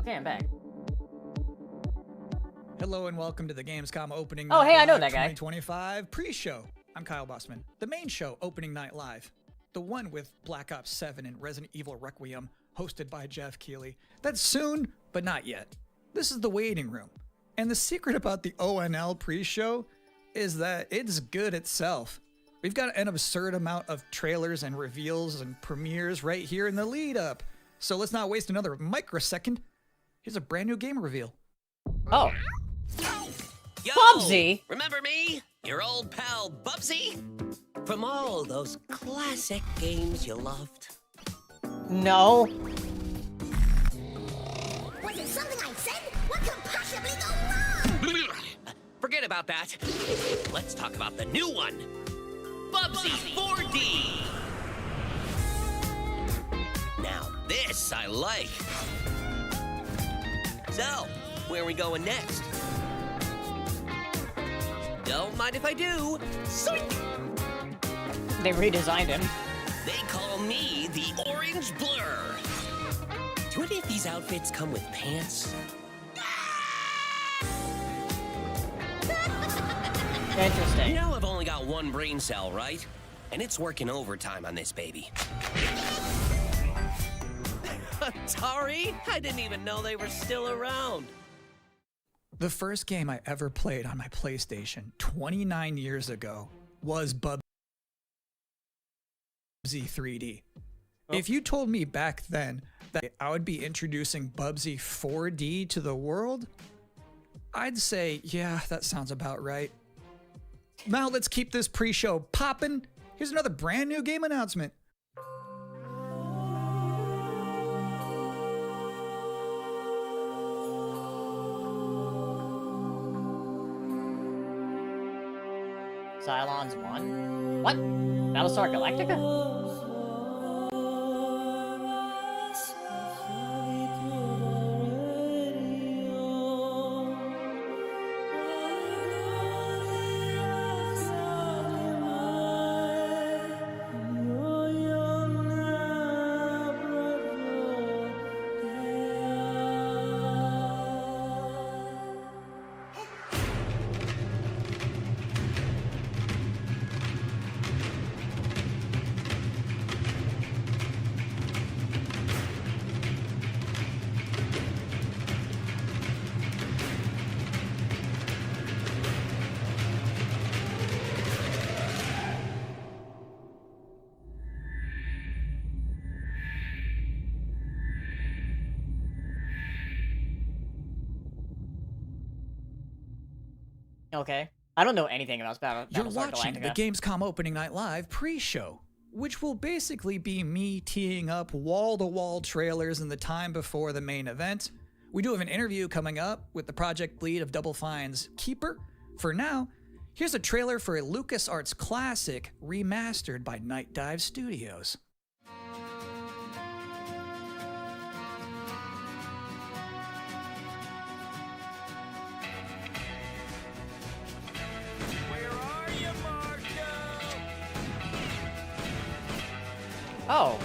Okay, I'm back. Hello and welcome to the Gamescom Opening Oh, Night hey, I know Live that guy. 2025 pre-show. I'm Kyle Bossman. The main show, Opening Night Live. The one with Black Ops 7 and Resident Evil Requiem, hosted by Jeff Keighley. That's soon, but not yet. This is the waiting room. And the secret about the ONL pre-show is that it's good itself. We've got an absurd amount of trailers and reveals and premieres right here in the lead up. So let's not waste another microsecond. Here's a brand new game reveal. Oh. Yo, Bubsy? Remember me? Your old pal Bubsy? From all those classic games you loved. No. Was it something I said? What could possibly go wrong? Forget about that. Let's talk about the new one. Bubsy 4D. Now this I like. So, where are we going next? Don't mind if I do. Zoink! They redesigned him. They call me the Orange Blur. Do any of these outfits come with pants? Interesting. You know I've only got one brain cell, right? And it's working overtime on this baby. Atari? I didn't even know they were still around. The first game I ever played on my PlayStation 29 years ago was Bubsy 3D. Oh. If you told me back then that I would be introducing Bubsy 4D to the world, I'd say, yeah, that sounds about right. Now let's keep this pre-show popping. Here's another brand new game announcement. Cylons 1? What? Battlestar Galactica? Okay. I don't know anything about You're Battlestar watching the Galactica. Gamescom Opening Night Live pre-show, which will basically be me teeing up wall-to-wall trailers in the time before the main event. We do have an interview coming up with the project lead of Double Fine's Keeper. For now, here's a trailer for a LucasArts classic remastered by Night Dive Studios. Oh.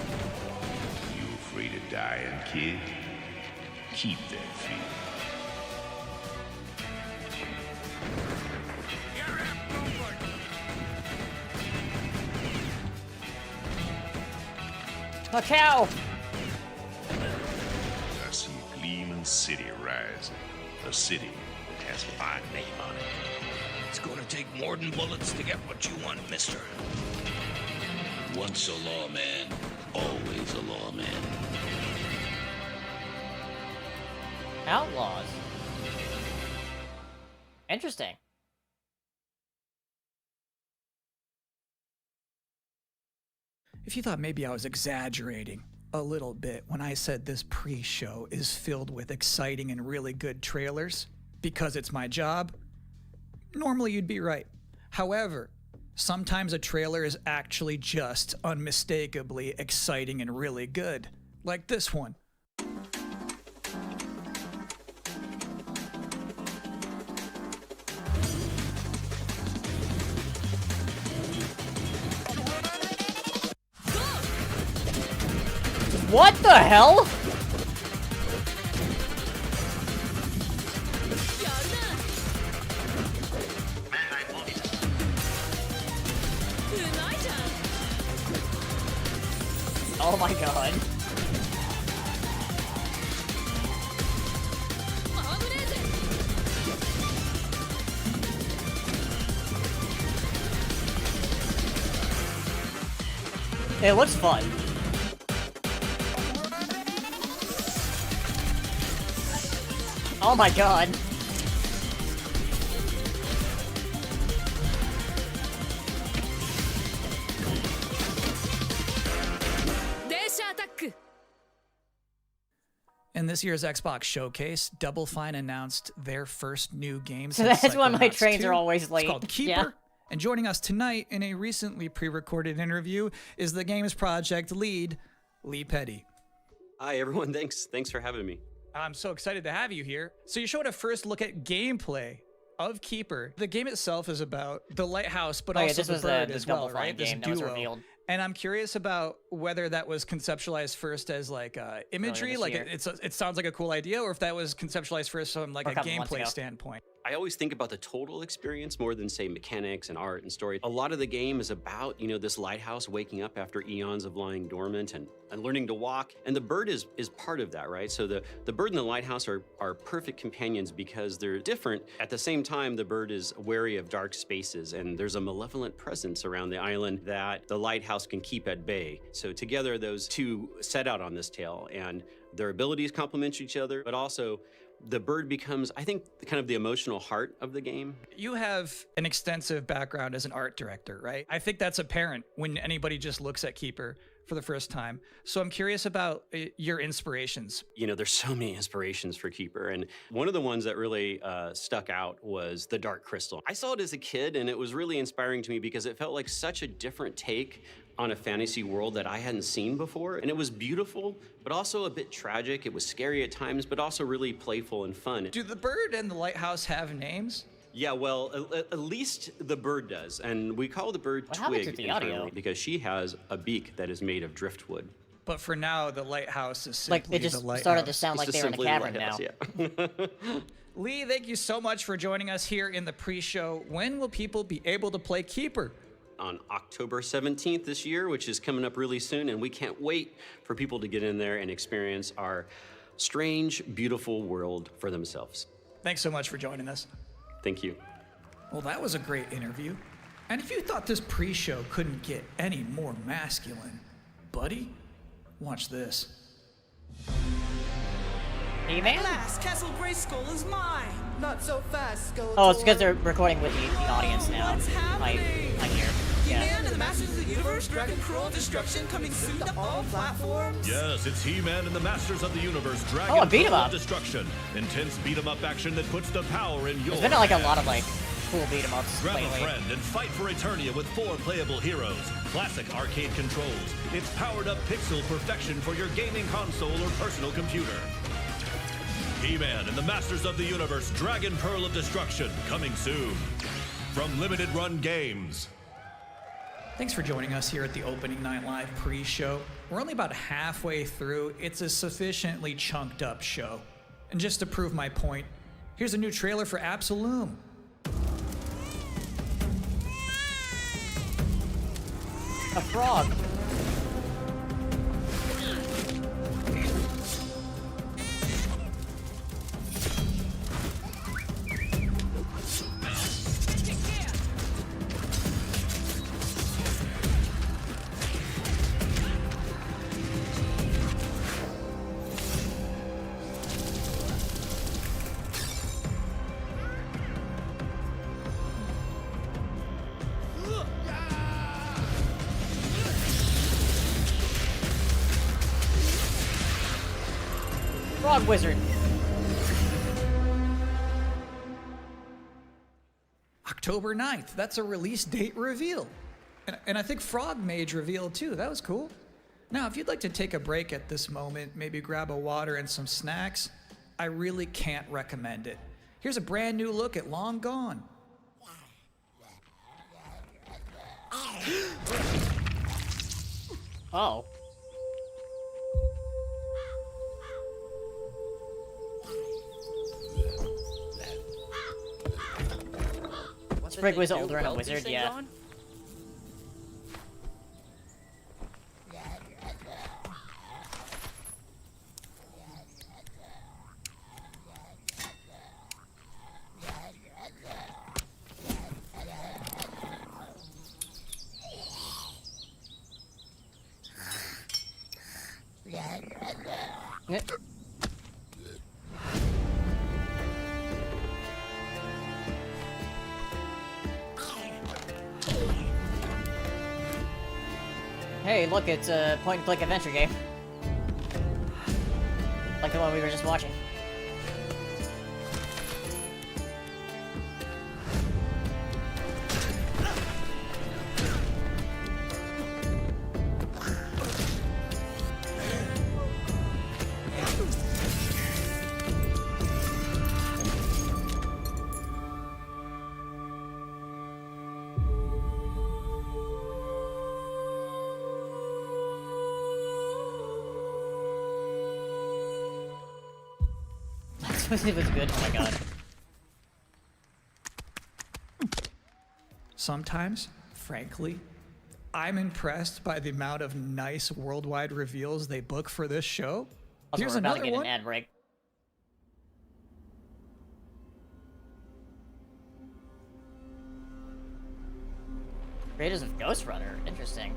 You afraid of dying, kid? Keep that fear. A cow! I see a gleaming city rising. A city that has a fine name on it. It's gonna take more than bullets to get what you want, mister. Once a lawman, always a lawman. Outlaws. Interesting. If you thought maybe I was exaggerating a little bit when I said this pre-show is filled with exciting and really good trailers because it's my job, normally you'd be right. However, sometimes a trailer is actually just unmistakably exciting and really good, like this one. What the hell? It looks fun. Oh my god. In this year's Xbox Showcase, Double Fine announced their first new game. So since that's why my Psychonauts trains 2. are always late. It's called Keeper. Yeah. And joining us tonight in a recently pre-recorded interview is the game's project lead, Lee Petty. Hi, everyone. Thanks for having me. I'm so excited to have you here. So you showed a first look at gameplay of Keeper. The game itself is about the lighthouse, but Oh, yeah, also this the was bird the as Double well, Fine right? This game that was duo. revealed. And I'm curious about whether that was conceptualized first as like imagery, this like year. it sounds like a cool idea, or if that was conceptualized first from like Or a a couple months gameplay ago. standpoint. I always think about the total experience more than, say, mechanics and art and story. A lot of the game is about, this lighthouse waking up after eons of lying dormant and learning to walk. And the bird is part of that, right? So the bird and the lighthouse are perfect companions because they're different. At the same time, the bird is wary of dark spaces, and there's a malevolent presence around the island that the lighthouse can keep at bay. So together, those two set out on this tale, and their abilities complement each other, but also the bird becomes, I think, kind of the emotional heart of the game. You have an extensive background as an art director, right? I think that's apparent when anybody just looks at Keeper for the first time. So I'm curious about your inspirations. There's so many inspirations for Keeper, and one of the ones that really stuck out was the Dark Crystal. I saw it as a kid, and it was really inspiring to me because it felt like such a different take on a fantasy world that I hadn't seen before. And it was beautiful, but also a bit tragic. It was scary at times, but also really playful and fun. Do the bird and the lighthouse have names? Yeah, well, at least the bird does. And we call the bird What happened Twig to the audio? internally because she has a beak that is made of driftwood. But for now, the lighthouse is Like, simply it just the lighthouse. started to sound It's like just they were in a simply the cavern now. lighthouse, yeah. Lee, thank you so much for joining us here in the pre-show. When will people be able to play Keeper? On October 17th this year, which is coming up really soon, and we can't wait for people to get in there and experience our strange, beautiful world for themselves. Thanks so much for joining us. Thank you. Well, that was a great interview. And if you thought this pre-show couldn't get any more masculine, buddy, watch this. He-Man? Alas, Castle Grayskull is mine. Not so fast, Skeletor. Oh, it's because they're recording with the audience now. What's happening? I hear. Yeah. He-Man and the Masters of the Universe, Dragon Cruel Destruction coming soon to all platforms. Yes, it's He-Man and the Masters of the Universe, Dragon Oh, a beat 'em Pearl up. of Destruction. Intense beat-em-up action that puts the power in your There's been like a hands. lot of like cool beat 'em ups Grab lately. a friend and fight for Eternia with 4 playable heroes, classic arcade controls. It's powered-up pixel perfection for your gaming console or personal computer. He-Man and the Masters of the Universe, Dragon Pearl of Destruction, coming soon. From Limited Run Games. Thanks for joining us here at the Opening Night Live pre-show. We're only about halfway through. It's a sufficiently chunked up show. And just to prove my point, here's a new trailer for Absolum. A frog. Frog wizard. October 9th. That's a release date reveal. And I think Frog Mage revealed too. That was cool. Now, if you'd like to take a break at this moment, maybe grab a water and some snacks, I really can't recommend it. Here's a brand new look at Long Gone. Oh. Sprig was older and a wizard, yeah. Hey, look, it's a point-and-click adventure game. Like the one we were just watching. It was good. Oh my god. Sometimes, frankly, I'm impressed by the amount of nice worldwide reveals they book for this show. Also, Here's we're about to another get one. an ad break. Creators of Ghost Runner. Interesting.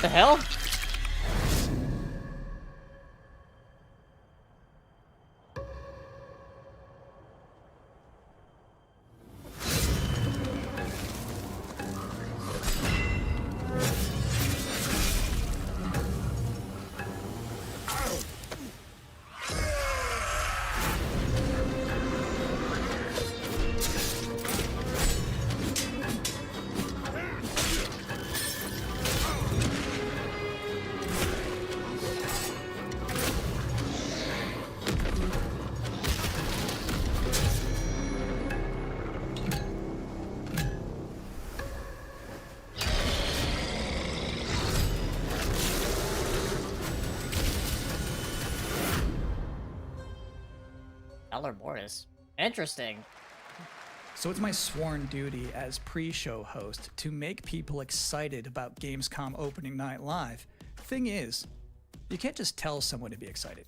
The hell? Mortis. Interesting. So it's my sworn duty as pre-show host to make people excited about Gamescom opening night live. Thing is, you can't just tell someone to be excited.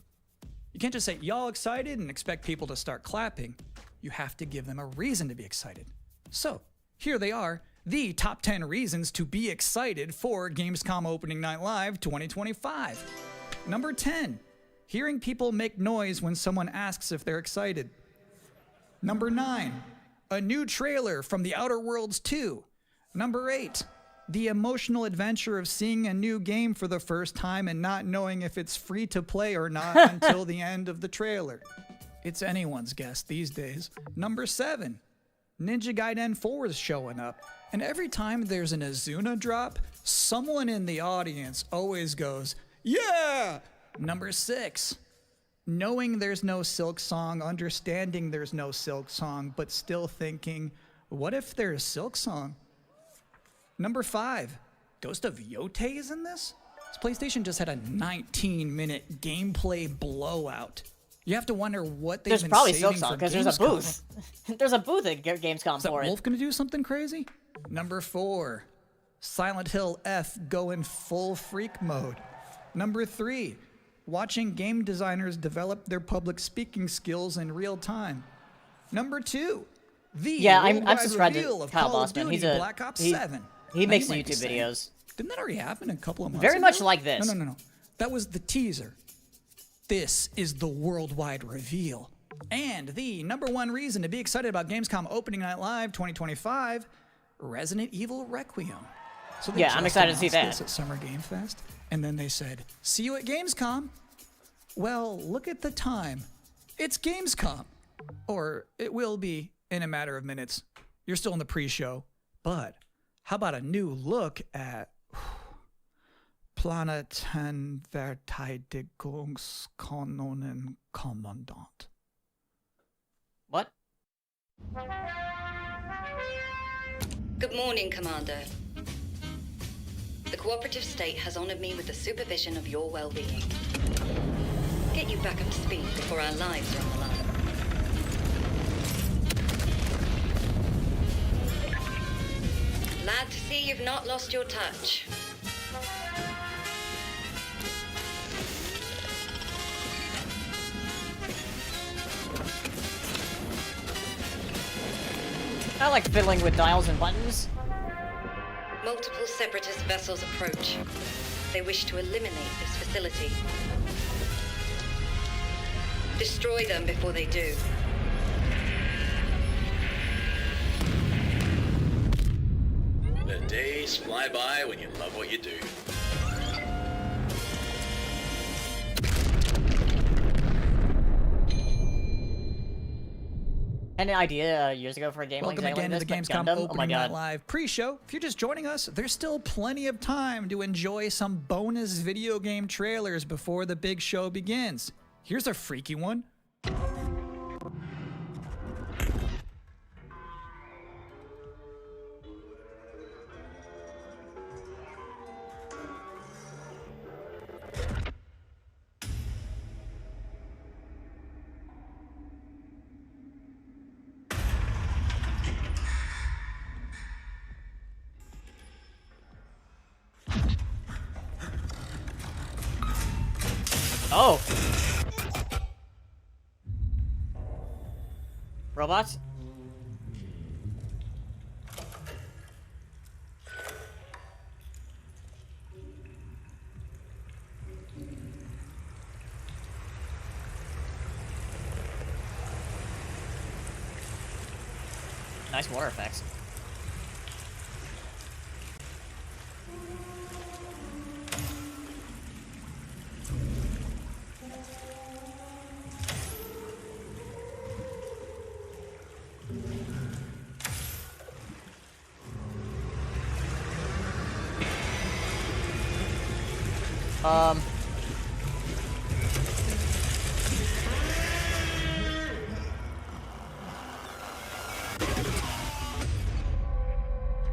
You can't just say, y'all excited, and expect people to start clapping. You have to give them a reason to be excited. So, here they are, the top 10 reasons to be excited for Gamescom opening night live 2025. Number 10. Hearing people make noise when someone asks if they're excited. Number 9, a new trailer from The Outer Worlds 2. Number 8, the emotional adventure of seeing a new game for the first time and not knowing if it's free to play or not until the end of the trailer. It's anyone's guess these days. Number 7, Ninja Gaiden 4 is showing up. And every time there's an Azuna drop, someone in the audience always goes, yeah! Number 6, knowing there's no Silk Song, understanding there's no Silk Song, but still thinking, what if there's Silk Song? Number 5, Ghost of Yotei is in this? This PlayStation just had a 19-minute gameplay blowout. You have to wonder what they've been probably saving Silk Song for because there's a Gamescom. booth. There's a booth at Gamescom Is that for Wolf it. gonna do something crazy? Number 4, Silent Hill F going full freak mode. Number 3, watching game designers develop their public speaking skills in real time. Number 2, the I'm worldwide subscribed reveal to of Kyle Call of Bossman. Duty He's a Black Ops he, 7. He Now, makes you might be YouTube saying, videos. Didn't that already happen a couple of months Very ago? much like this. No. That was the teaser. This is the worldwide reveal. And the number one reason to be excited about Gamescom opening night live 2025, Resident Evil Requiem. So they Yeah, I'm just excited to see announced that. this at Summer Game Fest, and then they said, "See you at Gamescom." Well, look at the time. It's Gamescom, or it will be in a matter of minutes. You're still in the pre-show, but how about a new look at Planetenverteidigungskanonen-Kommandant? What? Good morning, Commander. The cooperative state has honored me with the supervision of your well-being. Get you back up to speed before our lives are on the line. Glad to see you've not lost your touch. I like fiddling with dials and buttons. Multiple separatist vessels approach. They wish to eliminate this facility. Destroy them before they do. The days fly by when you love what you do. Any idea years ago for a game Welcome like again to the this, Gamescom Gundam? Oh my Opening Night god. Live pre-show. If you're just joining us, there's still plenty of time to enjoy some bonus video game trailers before the big show begins. Here's a freaky one. Oh! Robots? Nice water effects.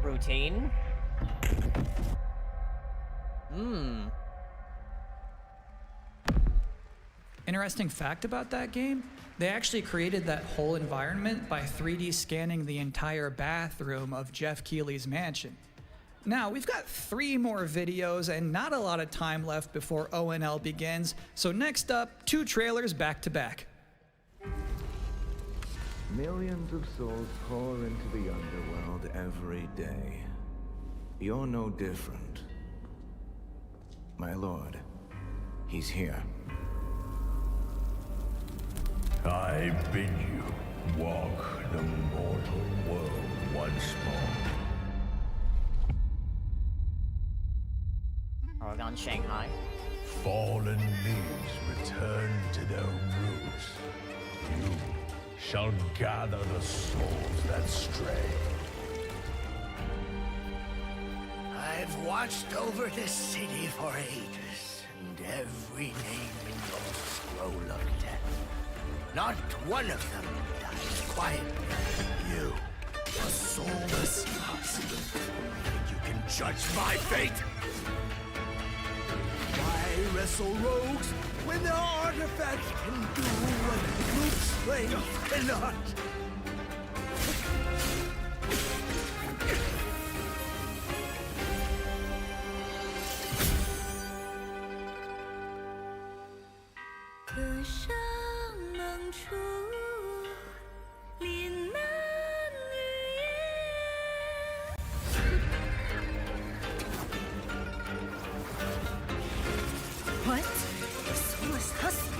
Routine? Interesting fact about that game, they actually created that whole environment by 3D scanning the entire bathroom of Jeff Keighley's mansion. Now, we've got 3 more videos and not a lot of time left before ONL begins, so next up, 2 trailers back to back. Millions of souls pour into the underworld every day. You're no different. My lord, he's here. I bid you walk the mortal world once more. Oregon, Shanghai. Fallen leaves return to their roots. You shall gather the souls that stray. I've watched over this city for ages, and every name in your scroll of death. Not one of them dies quietly. You, a soulless husk. You can judge my fate. Why wrestle rogues when their artifacts can do what brute slaves cannot? What? A soulless husk?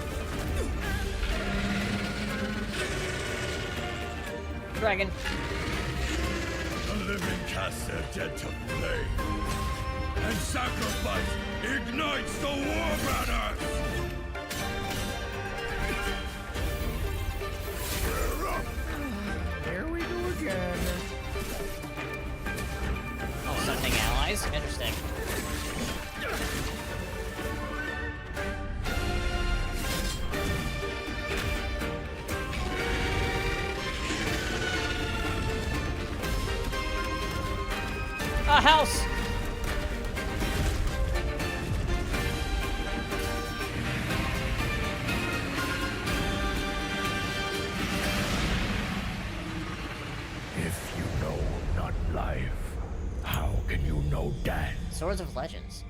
Dragon. The living their dead to flame. And sacrifice ignites the war banners! Here we go again. Oh, something allies? Interesting. A house! If you know not life, how can you know death? Swords of Legends.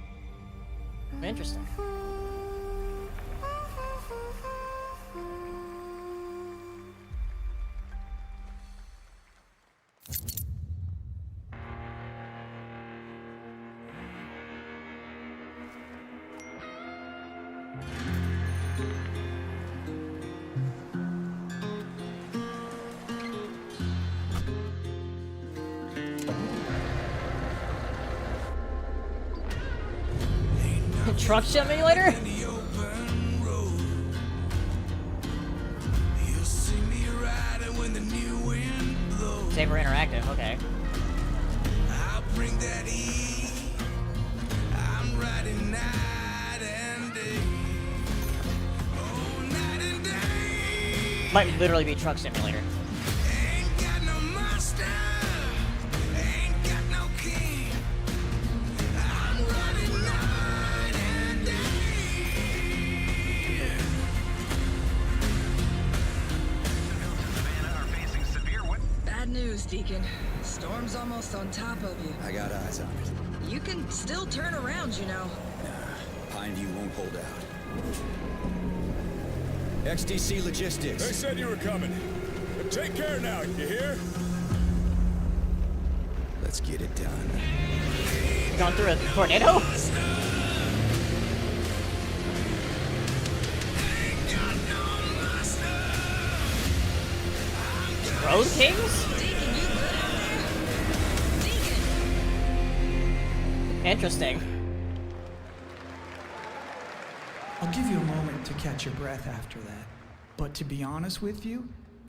Interesting. Truck simulator? Saber Interactive, okay. I'll bring that heat. I'm riding night and day. Oh, night and day. Might literally be Truck Simulator. Ain't got no master. Ain't got no king. I'm riding night and day. Bad news, Deacon. Storm's almost on top of you. I got eyes on it. You can still turn around, you know. Nah, Pineview won't hold out. XTC Logistics. They said you were coming. But take care now, you hear? Let's get it done. Gone through a tornado? Road Kings? Interesting. I'll give you a moment to catch your breath after that. But to be honest with you,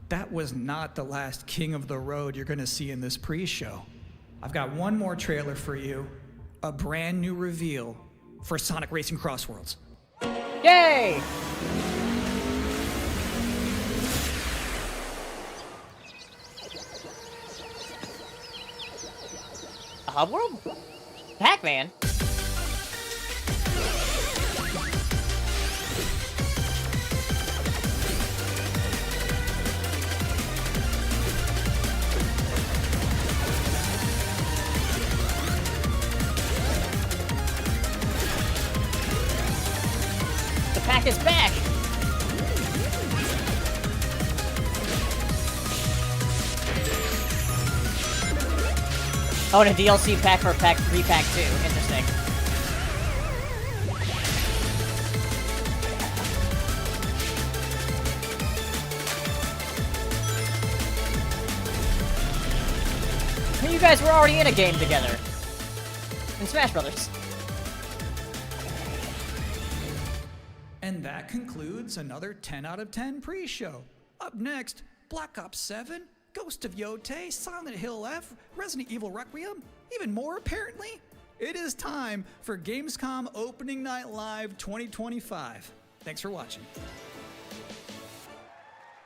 that was not the last King of the Road you're gonna see in this pre-show. I've got one more trailer for you. A brand new reveal for Sonic Racing Crossworlds. Yay! A hub world? Pac-Man? The pack is back! Oh, and a DLC pack for pack 3, pack 2. Interesting. You guys were already in a game together. In Smash Brothers. And that concludes another 10 out of 10 pre-show. Up next, Black Ops 7, Ghost of Yotei, Silent Hill F, Resident Evil Requiem, even more apparently. It is time for Gamescom Opening Night Live 2025. Thanks for watching.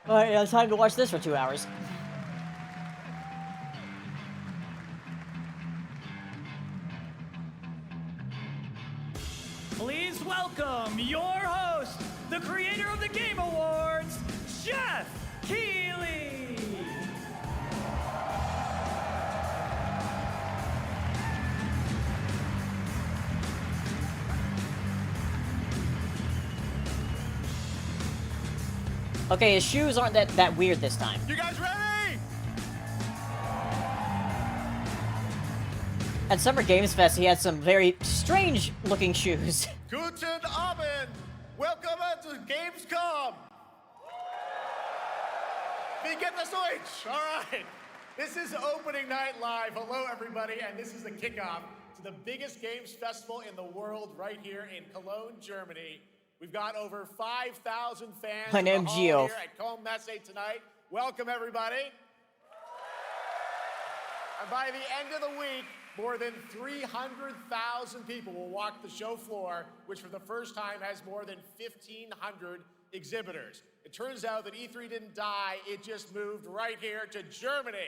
Alright, yeah, time to watch this for 2 hours. Please welcome your host, the creator of the Game Awards, Jeff Keighley! Okay, his shoes aren't that weird this time. You guys ready? At Summer Games Fest, he had some very strange-looking shoes. Guten Abend! Welcome to Gamescom! Wie geht es euch? Alright. This is opening night live. Hello, everybody, and this is the kickoff to the biggest games festival in the world right here in Cologne, Germany. We've got over 5,000 fans. My name's Gio. Here at Cologne Messe tonight. Welcome, everybody. And by the end of the week, more than 300,000 people will walk the show floor, which for the first time has more than 1,500 exhibitors. It turns out that E3 didn't die, it just moved right here to Germany.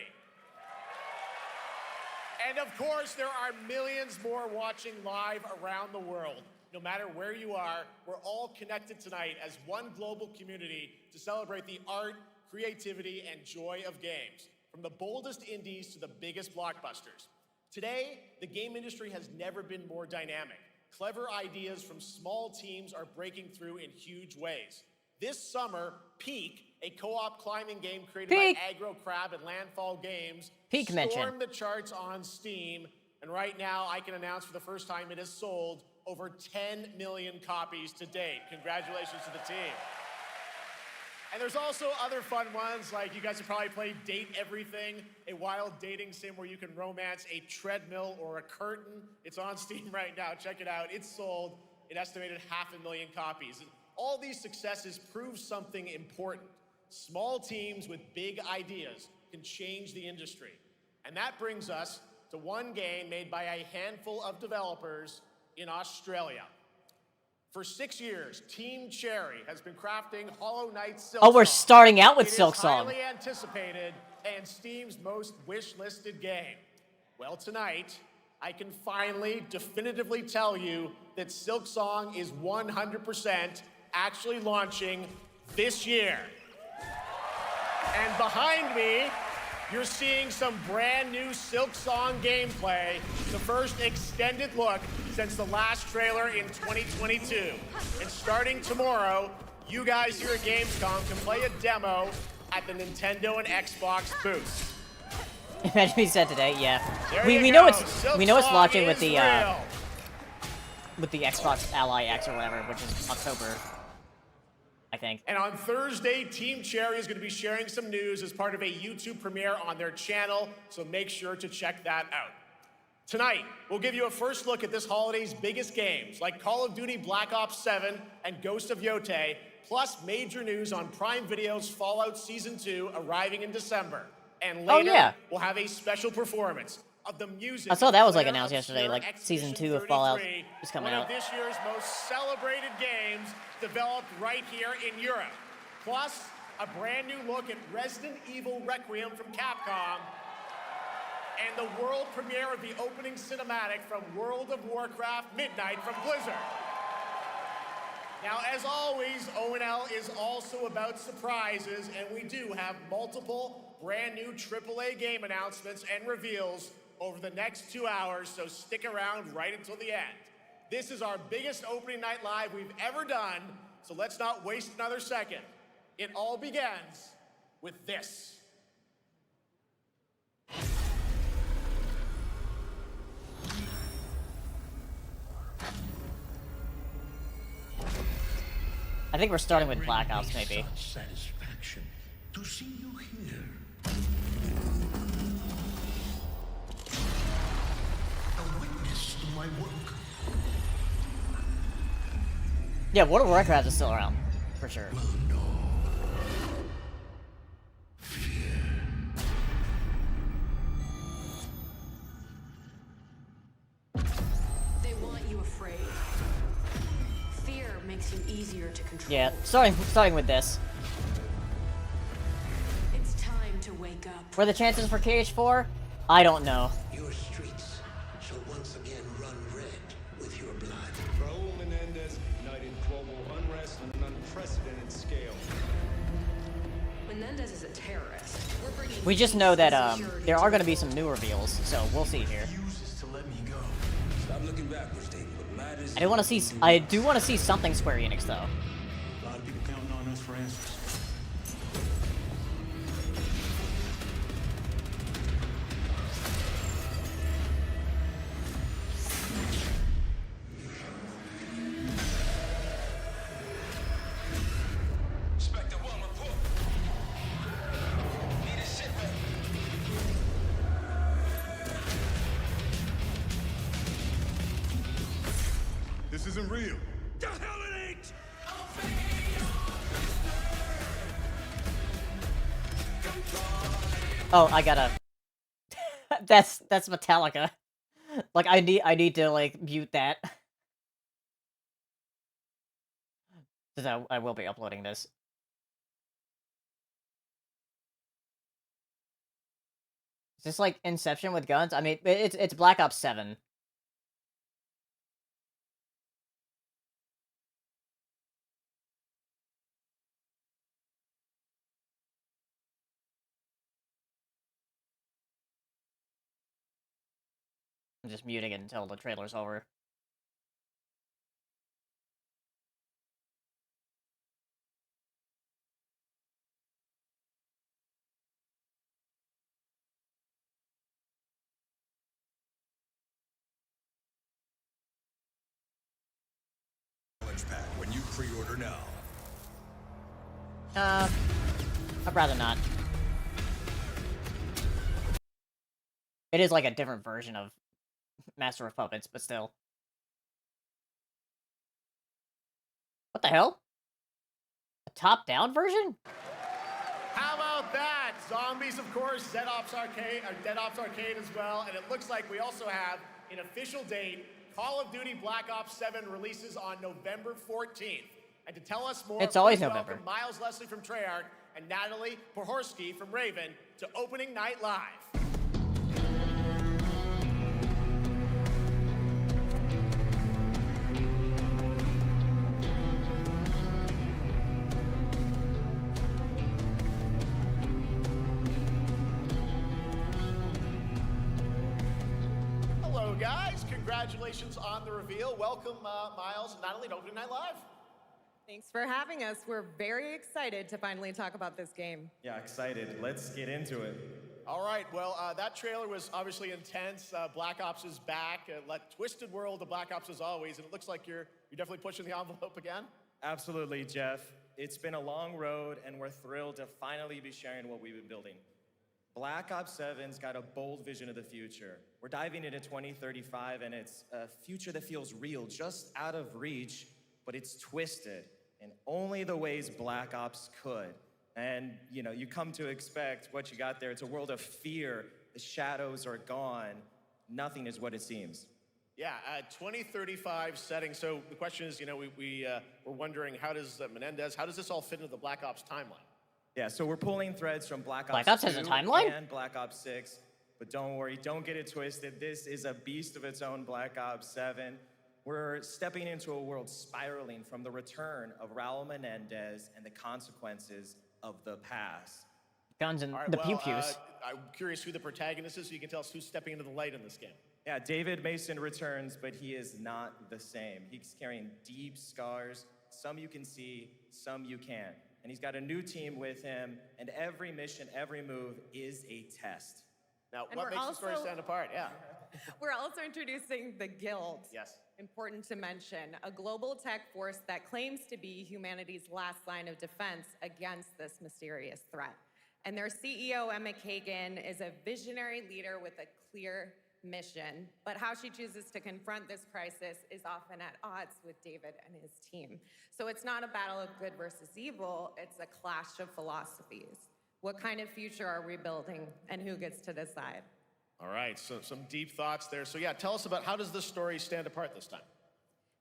And of course, there are millions more watching live around the world. No matter where you are, we're all connected tonight as one global community to celebrate the art, creativity, and joy of games, from the boldest indies to the biggest blockbusters. Today, the game industry has never been more dynamic. Clever ideas from small teams are breaking through in huge ways. This summer, Peak, a co-op climbing game created by Aggro Crab and Landfall Games, stormed the charts on Steam, and right now I can announce for the first time it has sold over 10 million copies to date. Congratulations to the team. And there's also other fun ones, like you guys have probably played Date Everything, a wild dating sim where you can romance a treadmill or a curtain. It's on Steam right now, check it out. It's sold an estimated 500,000 copies. And all these successes prove something important. Small teams with big ideas can change the industry. And that brings us to one game made by a handful of developers in Australia. For 6 years, Team Cherry has been crafting Hollow Knight Silksong. Oh, we're starting out with Silksong. It is highly anticipated and Steam's most wish-listed game. Well, tonight, I can finally definitively tell you that Silksong is 100% actually launching this year. And behind me, you're seeing some brand new Silksong gameplay, the first extended look since the last trailer in 2022. And starting tomorrow, you guys here at Gamescom can play a demo at the Nintendo and Xbox booths. Imagine we said today, yeah. There We you know go. it's launching with the Silksong Xbox Ally X or whatever, which is October, I think. And on Thursday, Team Cherry is going to be sharing some news as part of a YouTube premiere on their channel, so make sure to check that out. Tonight, we'll give you a first look at this holiday's biggest games, like Call of Duty Black Ops 7 and Ghost of Yotei, plus major news on Prime Video's Fallout Season 2 arriving in December. And later, we'll have a special performance of the music. I saw that was like announced yesterday, like Season 2 of Fallout is coming out. One of this year's most celebrated games developed right here in Europe. Plus, a brand new look at Resident Evil Requiem from Capcom, and the world premiere of the opening cinematic from World of Warcraft Midnight from Blizzard. Now, as always, ONL is also about surprises, and we do have multiple brand new AAA game announcements and reveals over the next 2 hours, so stick around right until the end. This is our biggest opening night live we've ever done, so let's not waste another second. It all begins with this. I think we're starting with Black Ops, maybe. Satisfaction to see you here. A witness to my work. Yeah, World of Warcraft is still around, for sure. They want you afraid. Fear makes you easier to control. Yeah, starting with this. It's time to wake up. What are the chances for KH4? I don't know. Your streets shall once again run red with your blood. Raul Menendez ignited global unrest on an unprecedented scale. Menendez is a terrorist. We're bringing We just know that there are going to be some new reveals, so we'll see here. To let me go. Stop looking backwards, Dave. What matters. I do want to see something Square Enix though. A lot of people counting on us for answers. Inspector 1, report. Need a sit rep. This isn't real. The hell it ain't! Oh, I gotta. that's Metallica. Like I need to like mute that. Because I will be uploading this. Is this like Inception with guns? I mean, it's Black Ops 7. I'm just muting it until the trailer's over. Pack when you pre-order now. I'd rather not. It is like a different version of Master of Puppets, but still. What the hell? A top-down version? How about that? Zombies, of course, Dead Ops Arcade as well, and it looks like we also have an official date. Call of Duty Black Ops 7 releases on November 14th. And to tell us more, it's always please November. welcome Miles Leslie from Treyarch and Natalie Pohorsky from Raven to Opening Night Live. Hello, guys. Congratulations on the reveal. Welcome, Miles and Natalie, to Opening Night Live. Thanks for having us. We're very excited to finally talk about this game. Yeah, excited. Let's get into it. All right. Well, that trailer was obviously intense. Black Ops is back. Twisted world of Black Ops as always, and it looks like you're definitely pushing the envelope again. Absolutely, Jeff. It's been a long road, and we're thrilled to finally be sharing what we've been building. Black Ops 7's got a bold vision of the future. We're diving into 2035, and it's a future that feels real, just out of reach, but it's twisted in only the ways Black Ops could. And, you come to expect what you got there. It's a world of fear. The shadows are gone. Nothing is what it seems. Yeah, 2035 setting. So the question is, we're wondering, how does this all fit into the Black Ops timeline? Yeah, so we're pulling threads from Black Ops Ops 2 has a timeline? And Black Ops 6. But don't worry, don't get it twisted. This is a beast of its own, Black Ops 7. We're stepping into a world spiraling from the return of Raul Menendez and the consequences of the past. Guns and right, the pew-pews. I'm curious who the protagonist is, so you can tell us who's stepping into the light in this game. Yeah, David Mason returns, but he is not the same. He's carrying deep scars. Some you can see, some you can't. And he's got a new team with him, and every mission, every move is a test. Now, what makes the story stand apart? Yeah. We're also introducing the Guild. Yes. Important to mention, a global tech force that claims to be humanity's last line of defense against this mysterious threat. And their CEO, Emma Kagan, is a visionary leader with a clear mission, but how she chooses to confront this crisis is often at odds with David and his team. So it's not a battle of good versus evil, it's a clash of philosophies. What kind of future are we building, and who gets to decide? All right, so some deep thoughts there. So yeah, tell us about, how does this story stand apart this time?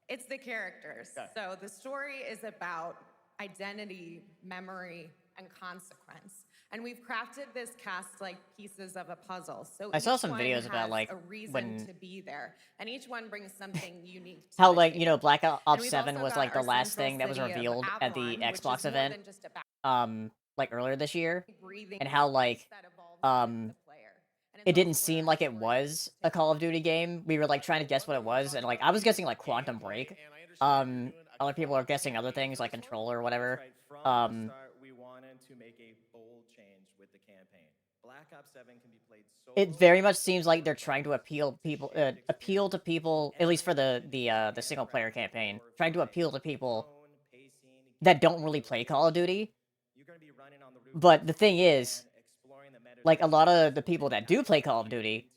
It's the characters. Okay. So the story is about identity, memory, and consequence. And we've crafted this cast like pieces of a puzzle. So I saw some videos about like a reason when to be there, and each one brings something unique. To how the like game. Black Ops And we've 7 also was got like the our last central thing that was city of revealed at the Avalon, which Xbox is more event than just about like earlier this year, breathing and how like that evolves with the player. And it's it didn't also seem where like our it story was a Call of Duty game. We were like trying to guess what it was, and like I was guessing like Quantum Break. Other people are guessing other things like Control or whatever. Right from the start, we wanted to make a bold change with the campaign. Black Ops 7 can be played solo. It very much seems like they're trying to appeal to people, at least for the single player campaign, trying to appeal to people that don't really play Call of Duty. But the thing is, like a lot of the people that do play Call of Duty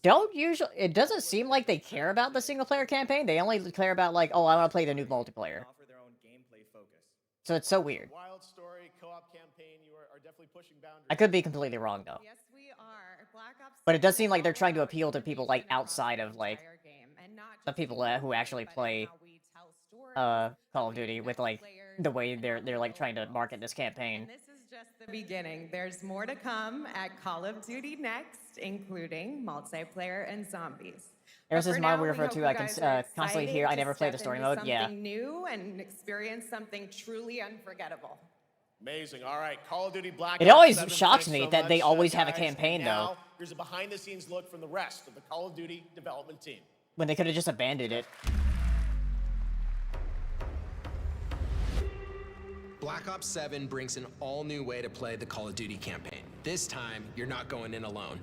don't usually. It doesn't seem like they care about the single player campaign. They only care about like, oh, I want to play the new multiplayer. Offer their own gameplay focus. So it's so weird. Wild story co-op campaign. You are definitely pushing boundaries. I could be completely wrong though. Yes, we are. Black Ops But it does 7 seem like they're is trying to all appeal to about people like innovation across outside the of like entire game, and not the just people the who actually but in play how we tell stories, Call how of we Duty with connect like players, the way and they're how like we trying to build market this campaign. And this is just the beginning. There's more to come at Call of Duty next, including multiplayer and zombies. There's But this for mod now, we refer hope to. you I can guys are constantly excited hear. I to never play the step story into mode. Yeah. Something new and experience something truly unforgettable. Amazing. All right, Call of Duty Black It Ops always 7, shocks thanks me so that they much, always have a guys. campaign, And though. now, here's a behind-the-scenes look from the rest of the Call of Duty development team. When they could have just abandoned it. Black Ops 7 brings an all-new way to play the Call of Duty campaign. This time, you're not going in alone.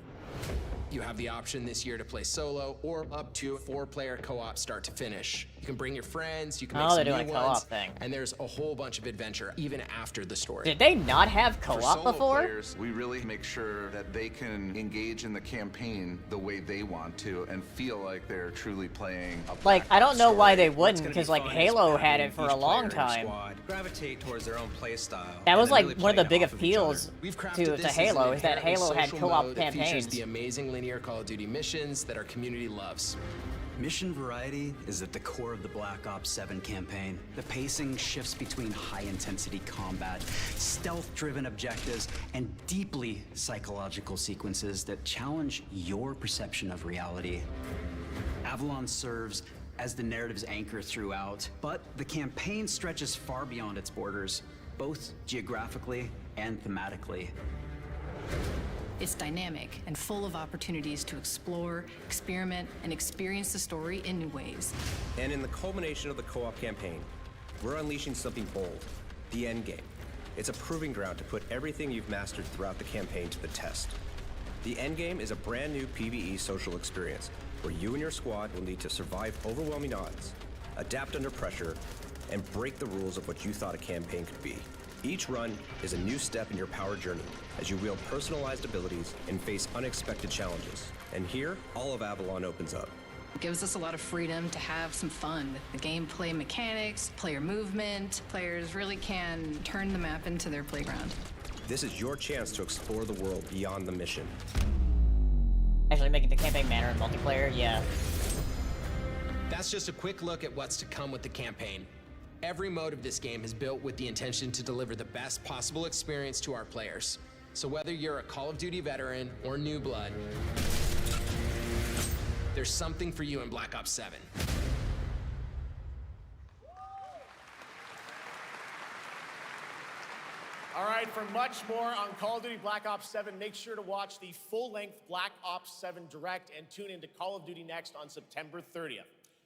You have the option this year to play solo or up to a 4-player co-op start to finish. You can bring your friends, you can make Oh, some they're new doing a co-op ones, thing. and there's a whole bunch of adventure even after the story. Did they not have For co-op solo before? players, we really make sure that they can engage in the campaign the way they want to and feel like they're truly playing a Like, Black I don't Ops know why story. they wouldn't, because like Halo had it for a long time. Gravitate towards their own play style. That was and like then really one of the playing big off of each other. appeals We've crafted to this as Halo an is that inherently Halo had social co-op mode that features campaigns. the amazing linear Call of Duty missions that our community loves. Mission variety is at the core of the Black Ops 7 campaign. The pacing shifts between high-intensity combat, stealth-driven objectives, and deeply psychological sequences that challenge your perception of reality. Avalon serves as the narrative's anchor throughout, but the campaign stretches far beyond its borders, both geographically and thematically. It's dynamic and full of opportunities to explore, experiment, and experience the story in new ways. And in the culmination of the co-op campaign, we're unleashing something bold, the end game. It's a proving ground to put everything you've mastered throughout the campaign to the test. The end game is a brand new PvE social experience where you and your squad will need to survive overwhelming odds, adapt under pressure, and break the rules of what you thought a campaign could be. Each run is a new step in your power journey as you wield personalized abilities and face unexpected challenges. And here, all of Avalon opens up. It gives us a lot of freedom to have some fun with the gameplay mechanics, player movement. Players really can turn the map into their playground. This is your chance to explore the world beyond the mission. Actually making the campaign manner in multiplayer, yeah. That's just a quick look at what's to come with the campaign. Every mode of this game is built with the intention to deliver the best possible experience to our players. So whether you're a Call of Duty veteran or new blood, there's something for you in Black Ops 7. All right, for much more on Call of Duty Black Ops 7, make sure to watch the full-length Black Ops 7 Direct and tune into Call of Duty Next on September 30th.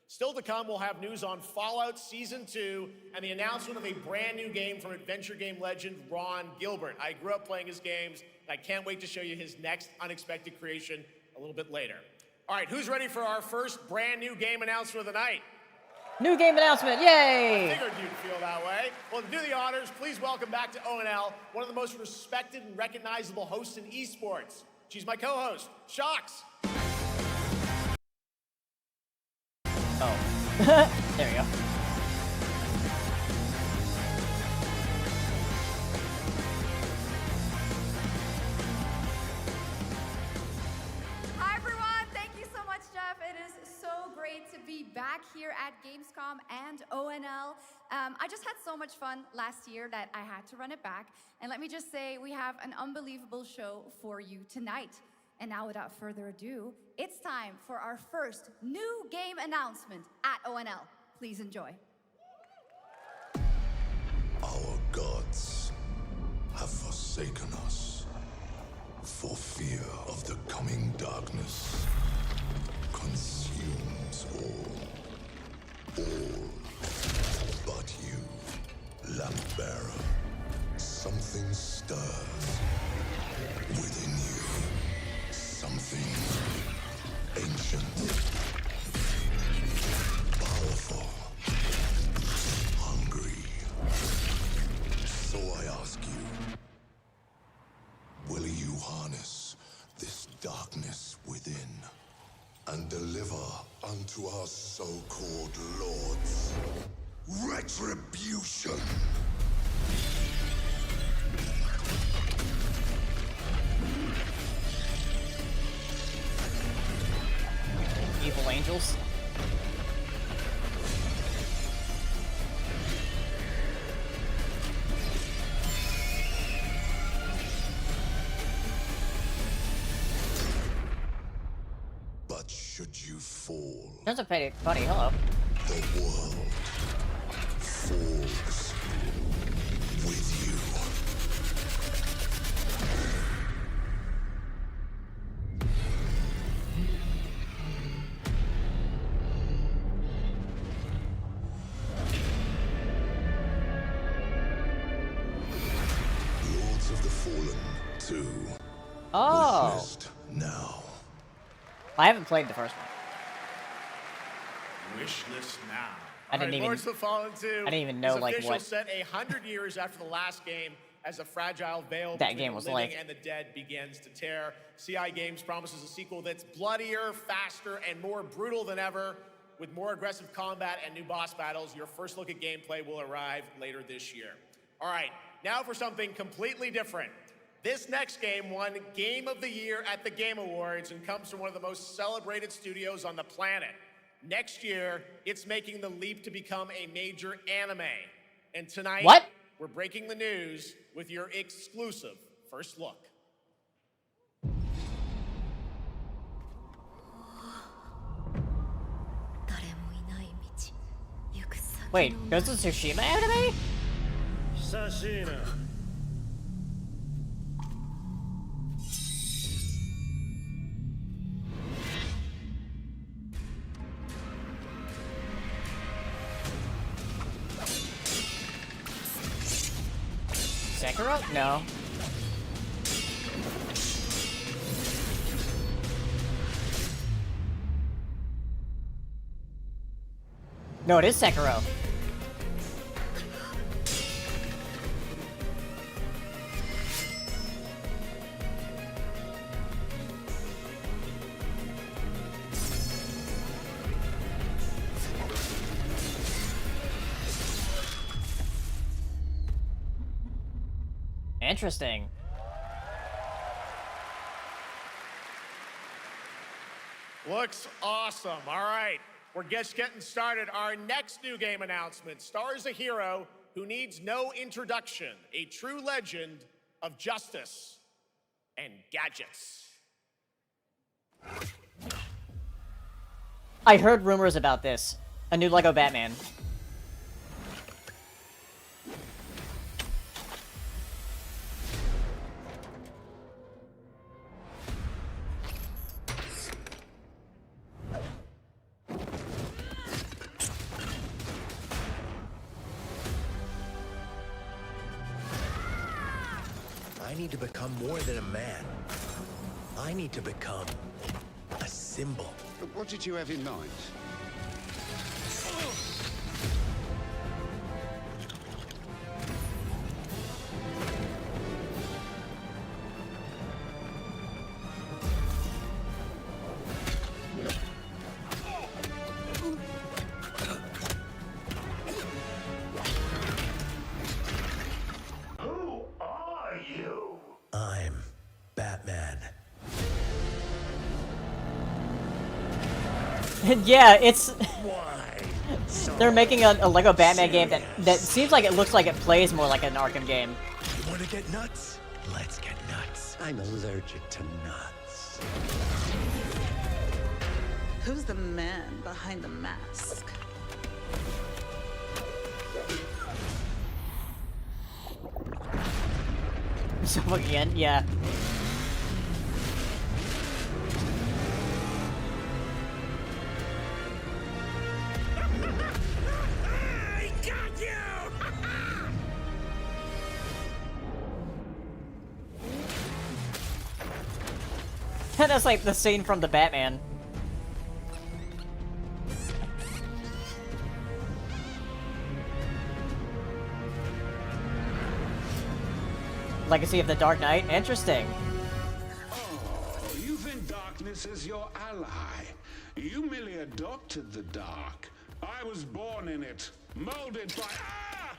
Still to come, we'll have news on Fallout Season 2 and the announcement of a brand new game from adventure game legend Ron Gilbert. I grew up playing his games, and I can't wait to show you his next unexpected creation a little bit later. All right, who's ready for our first brand new game announcement of the night? New game announcement, yay! I figured you'd feel that way. Well, to do the honors, please welcome back to ONL one of the most respected and recognizable hosts in esports. She's my co-host, Shox. Oh. There we go. Hi everyone, thank you so much, Jeff. It is so great to be back here at Gamescom and ONL. I just had so much fun last year that I had to run it back. And let me just say, we have an unbelievable show for you tonight. And now without further ado, it's time for our first new game announcement at ONL. Please enjoy. Our gods have forsaken us for fear of the coming darkness consumes all but you, lamp bearer. Something stirs within you. Something ancient, powerful, hungry. So I ask you, will you harness this darkness within? to our so-called lords. Retribution! Evil angels. But should you fall, There's a buddy. Hello. the world falls with you. Lords of the Fallen 2. Oh. Wishlist now. I haven't played the first one. Wishlist now. I didn't even. Lords of the Fallen 2 I didn't even know is like official, what set 100 years after the last game as a fragile veil that between game the was living like. and the dead begins to tear. CI Games promises a sequel that's bloodier, faster, and more brutal than ever. With more aggressive combat and new boss battles, your first look at gameplay will arrive later this year. All right, now for something completely different. This next game won Game of the Year at the Game Awards and comes from one of the most celebrated studios on the planet. Next year, it's making the leap to become a major anime. And tonight, What? we're breaking the news with your exclusive first look. Wait, Ghost of Tsushima anime? Sashina. Sekiro? No. No, it is Sekiro. Interesting. Looks awesome. All right, we're just getting started. Our next new game announcement stars a hero who needs no introduction, a true legend of justice and gadgets. I heard rumors about this. A new Lego Batman. I need to become more than a man. I need to become a symbol. What did you have in mind? Who are you? I'm Batman. Yeah, it's... They're making a Lego Batman game that seems like it looks like it plays more like an Arkham game. You want to get nuts? Let's get nuts. I'm allergic to nuts. Who's the man behind the mask? So again, yeah. I got you! That's like the scene from the Batman. Legacy of the Dark Knight? Interesting. Oh, you think darkness is your ally. You merely adopted the dark. I was born in it, molded by... Ah!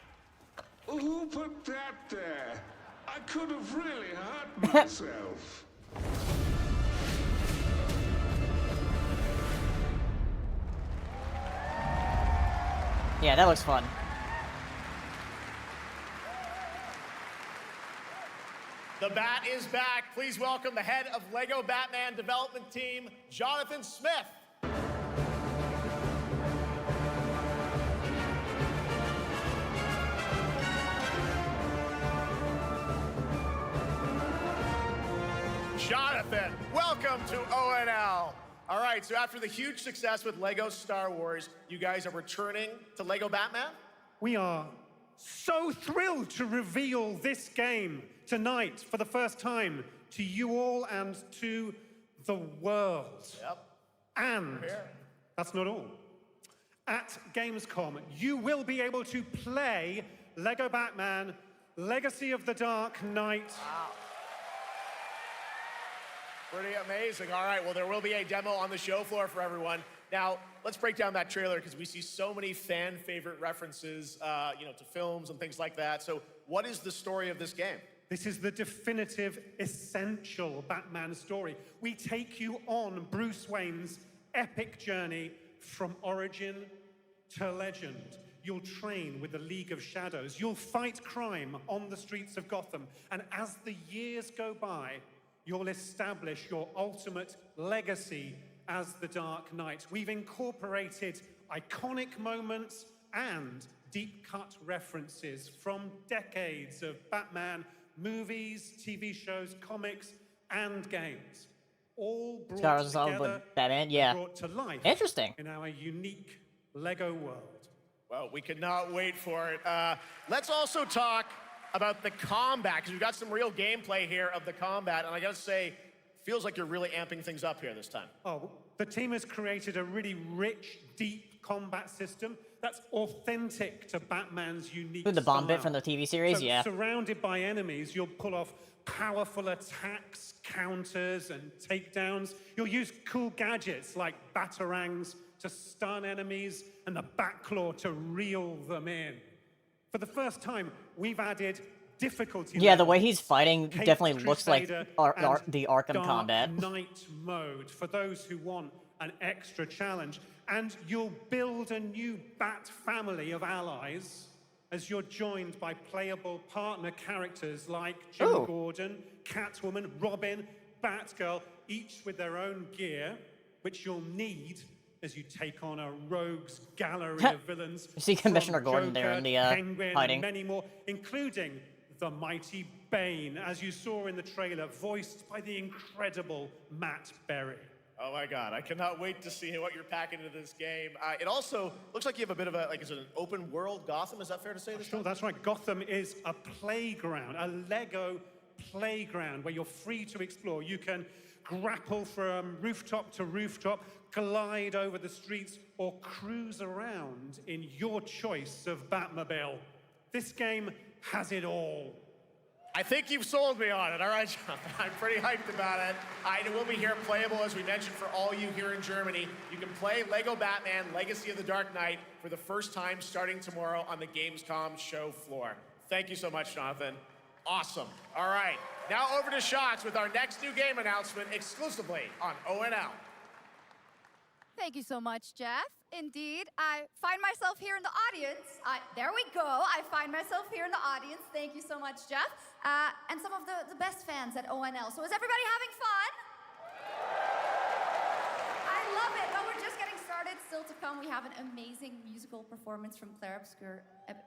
Who put that there? I could have really hurt myself. Yeah, that looks fun. The Bat is back. Please welcome the head of LEGO Batman development team, Jonathan Smith. Jonathan, welcome to ONL. All right, so after the huge success with LEGO Star Wars, you guys are returning to LEGO Batman? We are so thrilled to reveal this game tonight for the first time to you all and to the world. Yep. And that's not all. At Gamescom, you will be able to play LEGO Batman Legacy of the Dark Knight. Wow. Pretty amazing. All right, well, there will be a demo on the show floor for everyone. Now, let's break down that trailer because we see so many fan favorite references, to films and things like that. So what is the story of this game? This is the definitive, essential Batman story. We take you on Bruce Wayne's epic journey from origin to legend. You'll train with the League of Shadows. You'll fight crime on the streets of Gotham. And as the years go by, you'll establish your ultimate legacy as the Dark Knight. We've incorporated iconic moments and deep-cut references from decades of Batman movies, TV shows, comics, and games. All brought together, Batman, yeah. brought to life Interesting. in our unique LEGO world. Well, we cannot wait for it. Let's also talk about the combat, because we've got some real gameplay here of the combat, and I gotta say, feels like you're really amping things up here this time. Oh, the team has created a really rich, deep combat system that's authentic to Batman's unique The bomb bit style. from the TV series, So, yeah. surrounded by enemies, you'll pull off powerful attacks, counters, and takedowns. You'll use cool gadgets like batarangs to stun enemies and the Batclaw to reel them in. For the first time, we've added difficulty Yeah, the way levels, he's fighting Caped definitely looks like Crusader, the and Arkham Dark combat. Knight mode for those who want an extra challenge. And you'll build a new Bat family of allies as you're joined by playable partner characters like Jim Ooh. Gordon, Catwoman, Robin, Batgirl, each with their own gear, which you'll need as you take on a rogues gallery of villains. You see Commissioner from Gordon there in the, Joker, Penguin, hiding. and many more, including the mighty Bane, as you saw in the trailer, voiced by the incredible Matt Berry. Oh my God, I cannot wait to see what you're packing into this game. It also looks like you have a bit of is it an open world Gotham? Is that fair to say this Sure, time? that's right. Gotham is a playground, a Lego playground where you're free to explore. You can grapple from rooftop to rooftop, glide over the streets, or cruise around in your choice of Batmobile. This game has it all. I think you've sold me on it. All right, John. I'm pretty hyped about it. It will be here playable, as we mentioned, for all you here in Germany. You can play LEGO Batman Legacy of the Dark Knight for the first time starting tomorrow on the Gamescom show floor. Thank you so much, Jonathan. Awesome. All right, now over to Shots with our next new game announcement exclusively on ONL. Thank you so much, Jeff. Indeed, I find myself here in the audience. There we go. I find myself here in the audience. Thank you so much, Jeff. And some of the best fans at ONL. So is everybody having fun? I love it. But we're just getting started. Still to come, we have an amazing musical performance from Claire Obscure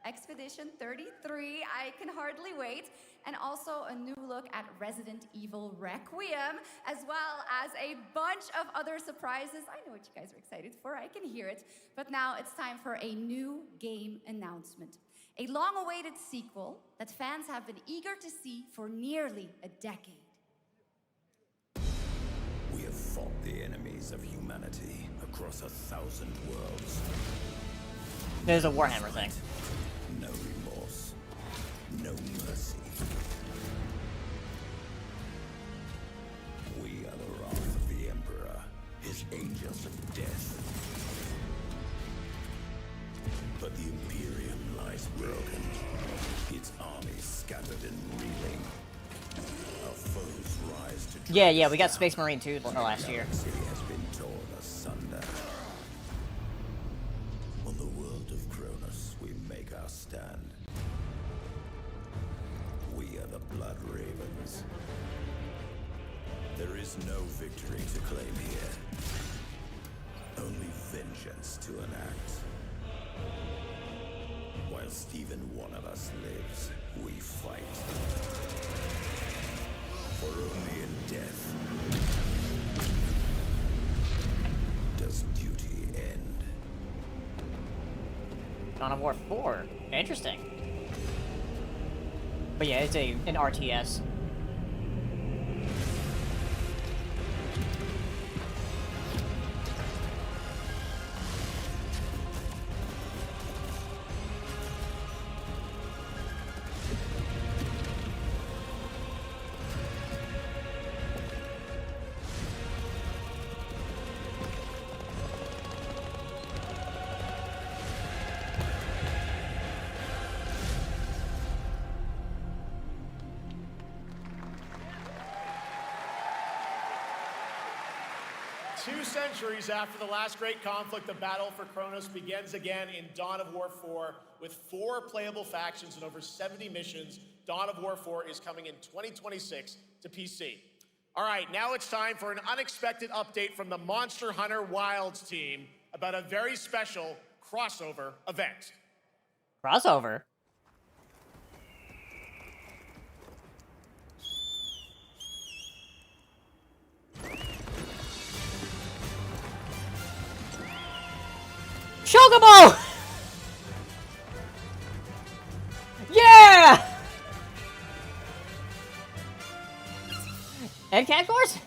Expedition 33. I can hardly wait. And also a new look at Resident Evil Requiem, as well as a bunch of other surprises. I know what you guys are excited for. I can hear it. But now it's time for a new game announcement. A long-awaited sequel that fans have been eager to see for nearly a decade. We have fought the enemies of humanity across 1,000 worlds. There's a Warhammer thing. No remorse, no mercy. We are the wrath of the Emperor, his angels of death. But the Imperium lies broken, its armies scattered and reeling. Our foes rise to Yeah, we got Space Marine 2 last year. The city has been torn asunder. On the world of Kronos, we make our stand. We are the Blood Ravens. There is no victory to claim here. Only vengeance to enact. Whilst even one of us lives, we fight. For only in death does duty end. Dawn of War 4. Interesting. But yeah, it's an RTS. Two centuries after the last great conflict, the battle for Kronos begins again in Dawn of War 4 with 4 playable factions and over 70 missions. Dawn of War 4 is coming in 2026 to PC. All right, now it's time for an unexpected update from the Monster Hunter Wilds team about a very special crossover event. Crossover? Chocobo! Yeah! And Cat Course?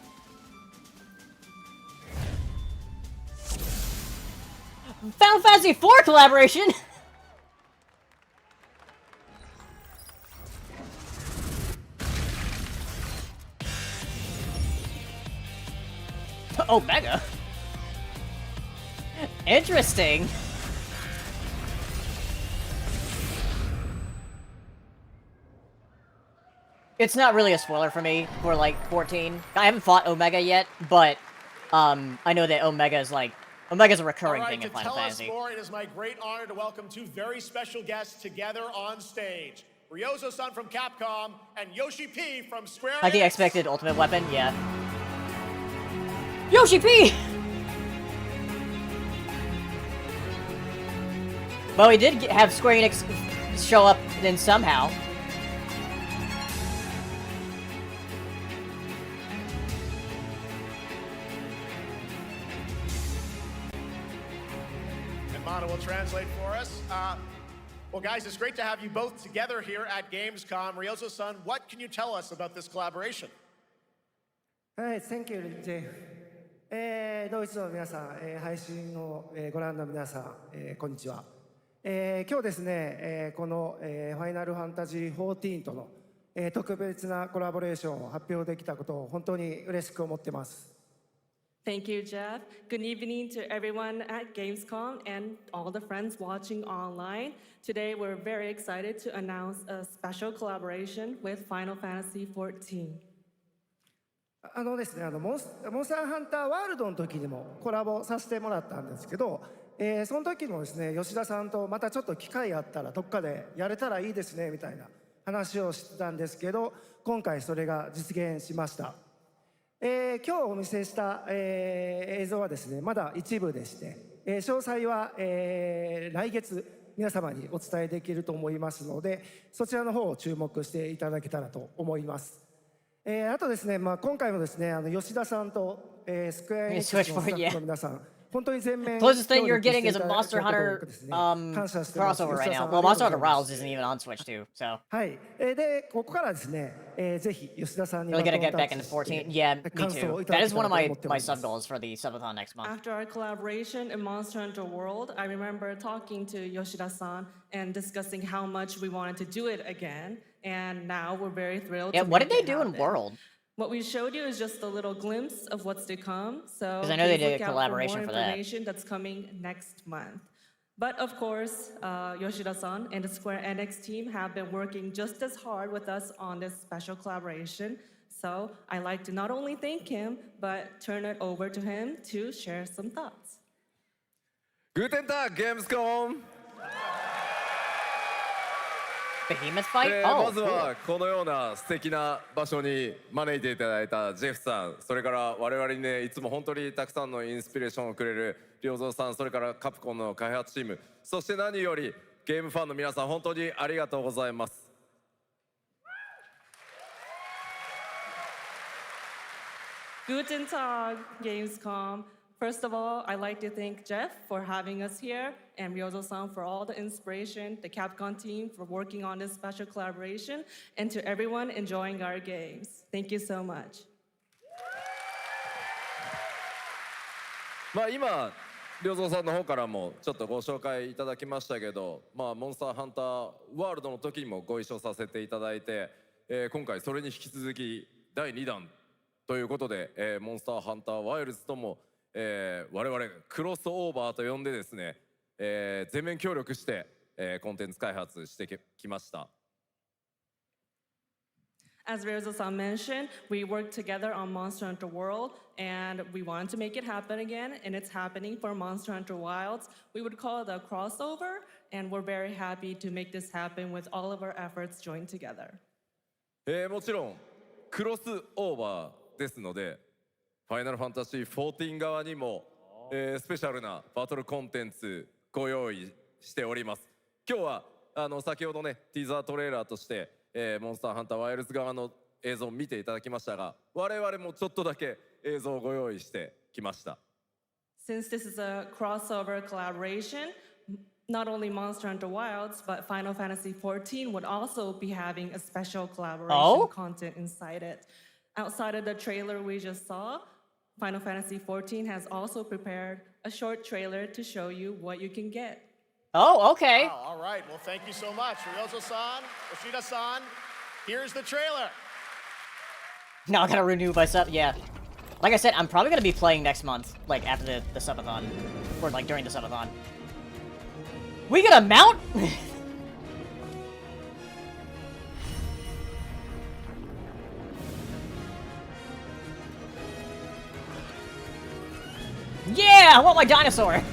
Final Fantasy IV collaboration? Omega? Interesting. It's not really a spoiler for me for like 14. I haven't fought Omega yet, but I know that Omega's a recurring thing in Final Fantasy. To tell us more, it is my great honor to welcome 2 very special guests together on stage. Ryozo-san from Capcom and Yoshi P from Square Enix. Like the expected ultimate weapon, yeah. Yoshi P! Well, we did have Square Enix show up then somehow. And Mana will translate for us. Well, guys, it's great to have you both together here at Gamescom. Ryozo-san, what can you tell us about this collaboration? Thank you, Jeff. ドイツの皆さん、配信をご覧の皆さん、こんにちは。今日ですね、このファイナルファンタジー14との特別なコラボレーションを発表できたことを本当に嬉しく思ってます。Thank you, Jeff. Good evening to everyone at Gamescom and all the friends watching online. Today, we're very excited to announce a special collaboration with Final Fantasy XIV. ですね、モンスターハンターワールドの時にもコラボさせてもらったんですけど、その時もですね、吉田さんとまたちょっと機会あったらどっかでやれたらいいですねみたいな話をしてたんですけど、今回それが実現しました。今日お見せした、映像はですね、まだ一部でして、詳細は、来月皆様にお伝えできると思いますので、そちらの方を注目していただけたらと思います。あとですね、今回もですね、吉田さんと、スクエアエニックスのスタッフの皆さん、本当に全面 Closest thing you're getting is a Monster Hunter crossover right now. Well, Monster Hunter Wilds isn't even on Switch too, so. はい。で、ここからですね、ぜひ吉田さんに Really gonna get back into 14? Yeah, me too. That is one of my sub goals for the subathon next month. After our collaboration in Monster Hunter World, I remember talking to Yoshida-san and discussing how much we wanted to do it again. And now we're very thrilled. Yeah, what did they do in World? What we showed you is just a little glimpse of what's to come. So 'Cause I know they please did a look out collaboration for for more that. information that's coming next month. But of course, Yoshida-san and the Square Enix team have been working just as hard with us on this special collaboration. So I'd like to not only thank him, but turn it over to him to share some thoughts. Guten Tag, Gamescom! Behemoth fight? Oh, まずはこのような素敵な場所に招いていただいたジェフさん、それから我々にね、いつも本当にたくさんのインスピレーションをくれる良三さん、それからカプコンの開発チーム、そして何よりゲームファンの皆さん、本当にありがとうございます。Guten Tag, Gamescom. First of all, I'd like to thank Jeff for having us here and Ryozo-san for all the inspiration, the Capcom team for working on this special collaboration, and to everyone enjoying our games. Thank you so much. まあ今、良三さんの方からもちょっとご紹介いただきましたけど、まあモンスターハンターワールドの時にもご一緒させていただいて、今回それに引き続き第2弾ということで、モンスターハンターワイルズとも我々クロスオーバーと呼んでですね、全面協力して、コンテンツ開発してきました。As Ryozo-san mentioned, we worked together on Monster Hunter World, and we wanted to make it happen again, and it's happening for Monster Hunter Wilds. We would call it a crossover, and we're very happy to make this happen with all of our efforts joined together. もちろんクロスオーバーですので、ファイナルファンタジー14側にも、スペシャルなバトルコンテンツご用意しております。今日は先ほどねティザートレーラーとして、モンスターハンターワイルズ側の映像を見ていただきましたが、我々もちょっとだけ映像をご用意してきました。Since this is a crossover collaboration, not only Monster Hunter Wilds, but Final Fantasy XIV would also be having a special collaboration content inside it. Outside of the trailer we just saw, Final Fantasy XIV has also prepared a short trailer to show you what you can get. Oh, okay. Wow, all right. Well, thank you so much. Ryozo-san, Yoshida-san, here's the trailer. Now I gotta renew my sub. Yeah. Like I said, I'm probably gonna be playing next month, like after the subathon. Or like during the subathon. We got a mount? Yeah! I want my dinosaur!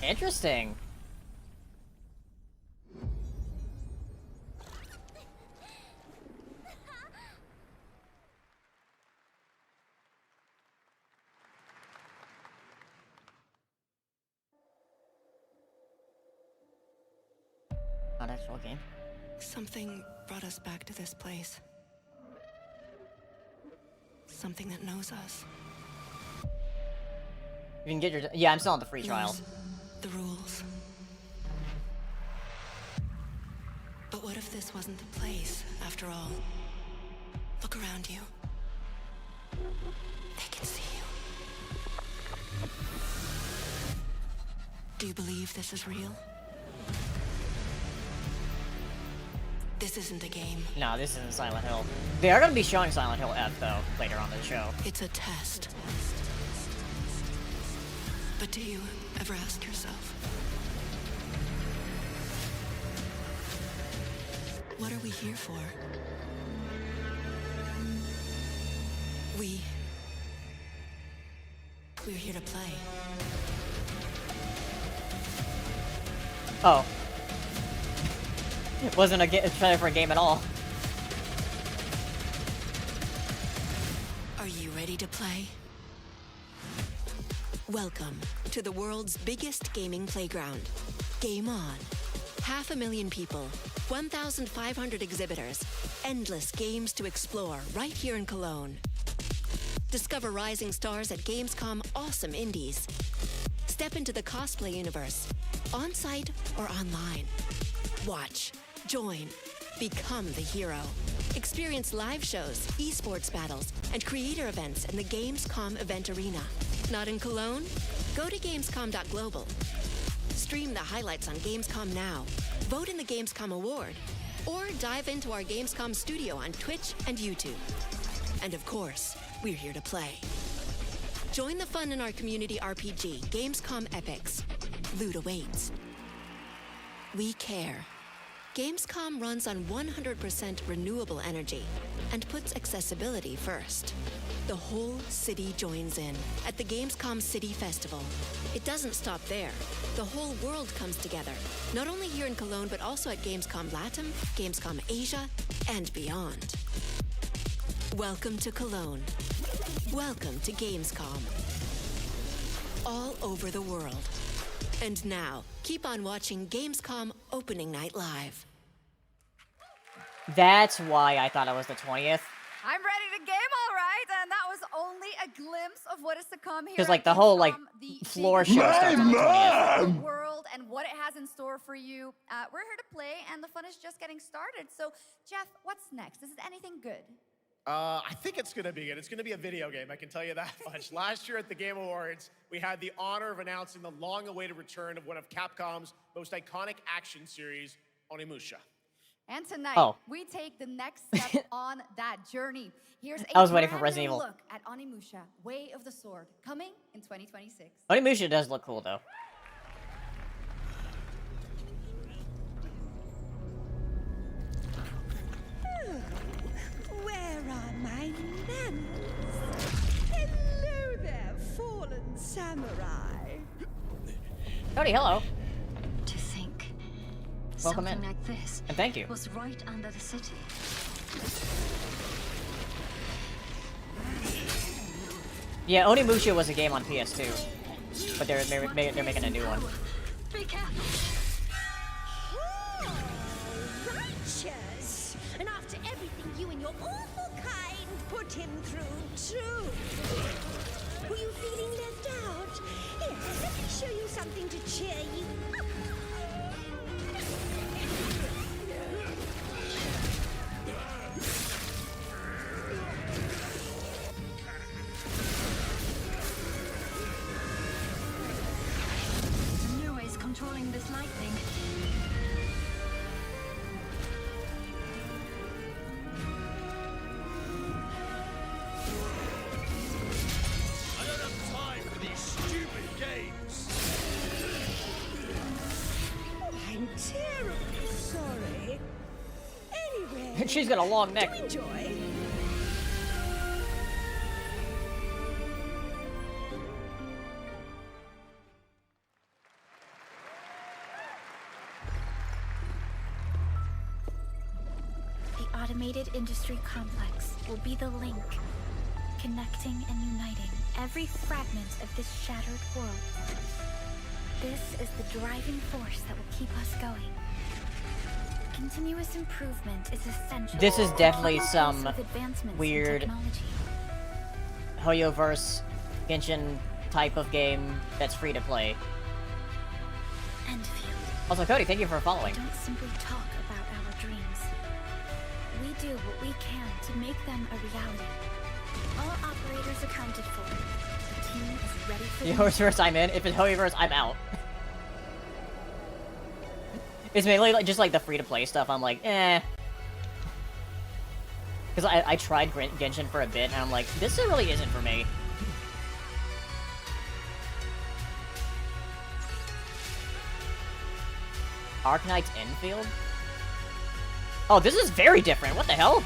Interesting. Not actual game. Something brought us back to this place. Something that knows us. You can get your... Yeah, I'm still on the free trial. The rules. But what if this wasn't the place, after all? Look around you. They can see you. Do you believe this is real? This isn't a game. No, this isn't Silent Hill. They are going to be showing Silent Hill F, though, later on in the show. It's a test. But do you ever ask yourself, what are we here for? We're here to play. Oh. It wasn't a trailer for a game at all. Are you ready to play? Welcome to the world's biggest gaming playground, Game On. 500,000 people, 1,500 exhibitors, endless games to explore right here in Cologne. Discover rising stars at Gamescom Awesome Indies. Step into the cosplay universe, on-site or online. Watch, join, become the hero. Experience live shows, esports battles, and creator events in the Gamescom event arena. Not in Cologne? Go to Gamescom.global. Stream the highlights on Gamescom Now, vote in the Gamescom Award, or dive into our Gamescom studio on Twitch and YouTube. And of course, we're here to play. Join the fun in our community RPG, Gamescom Epics. Loot awaits. We care. Gamescom runs on 100% renewable energy and puts accessibility first. The whole city joins in at the Gamescom City Festival. It doesn't stop there. The whole world comes together, not only here in Cologne, but also at Gamescom Latam, Gamescom Asia, and beyond. Welcome to Cologne. Welcome to Gamescom. All over the world. And now, keep on watching Gamescom Opening Night Live. That's why I thought it was the 20th. I'm ready to game, all right, and that was only a glimpse of what is to come here. Because, like, the whole, like, floor show starts on the 20th. The world and what it has in store for you. We're here to play, and the fun is just getting started. So, Jeff, what's next? Is it anything good? I think it's going to be good. It's going to be a video game, I can tell you that much. Last year at the Game Awards, we had the honor of announcing the long-awaited return of one of Capcom's most iconic action series, Onimusha. And tonight, we take the next step on that journey. Here's a I was waiting for Resident brand new Evil. look at Onimusha, Way of the Sword, coming in 2026. Onimusha does look cool, though. Where are my manners? Hello there, fallen samurai. Cody, hello. To think Welcome something in. like this And thank you. was right under the city. Yeah, Onimusha was a game on PS2, but they're making a new one. Be careful. Righteous! And after everything you and your awful kind put him through, too. Were you feeling left out? Here, let me show you something to cheer you up. New ways controlling this lightning. I don't have time for these stupid games. Oh, I'm terribly sorry. Anyway, She's got a long neck. do enjoy. The automated industry complex will be the link, connecting and uniting every fragment of this shattered world. This is the driving force that will keep us going. Continuous improvement is essential. This is to definitely keep pace some with advancements in weird technology. Hoyoverse Genshin type of game that's free to play. Enfield. Also, Cody, thank you for following. We don't simply talk about our dreams. We do what we can to make them a reality. All operators accounted for. The team is ready for The the Hoyoverse I'm in. If it's Hoyoverse, I'm out. It's mainly like, just like the free to play stuff. I'm like, eh. Because I tried Genshin for a bit, and I'm like, this really isn't for me. Arknight's Enfield? Oh, this is very different. What the hell?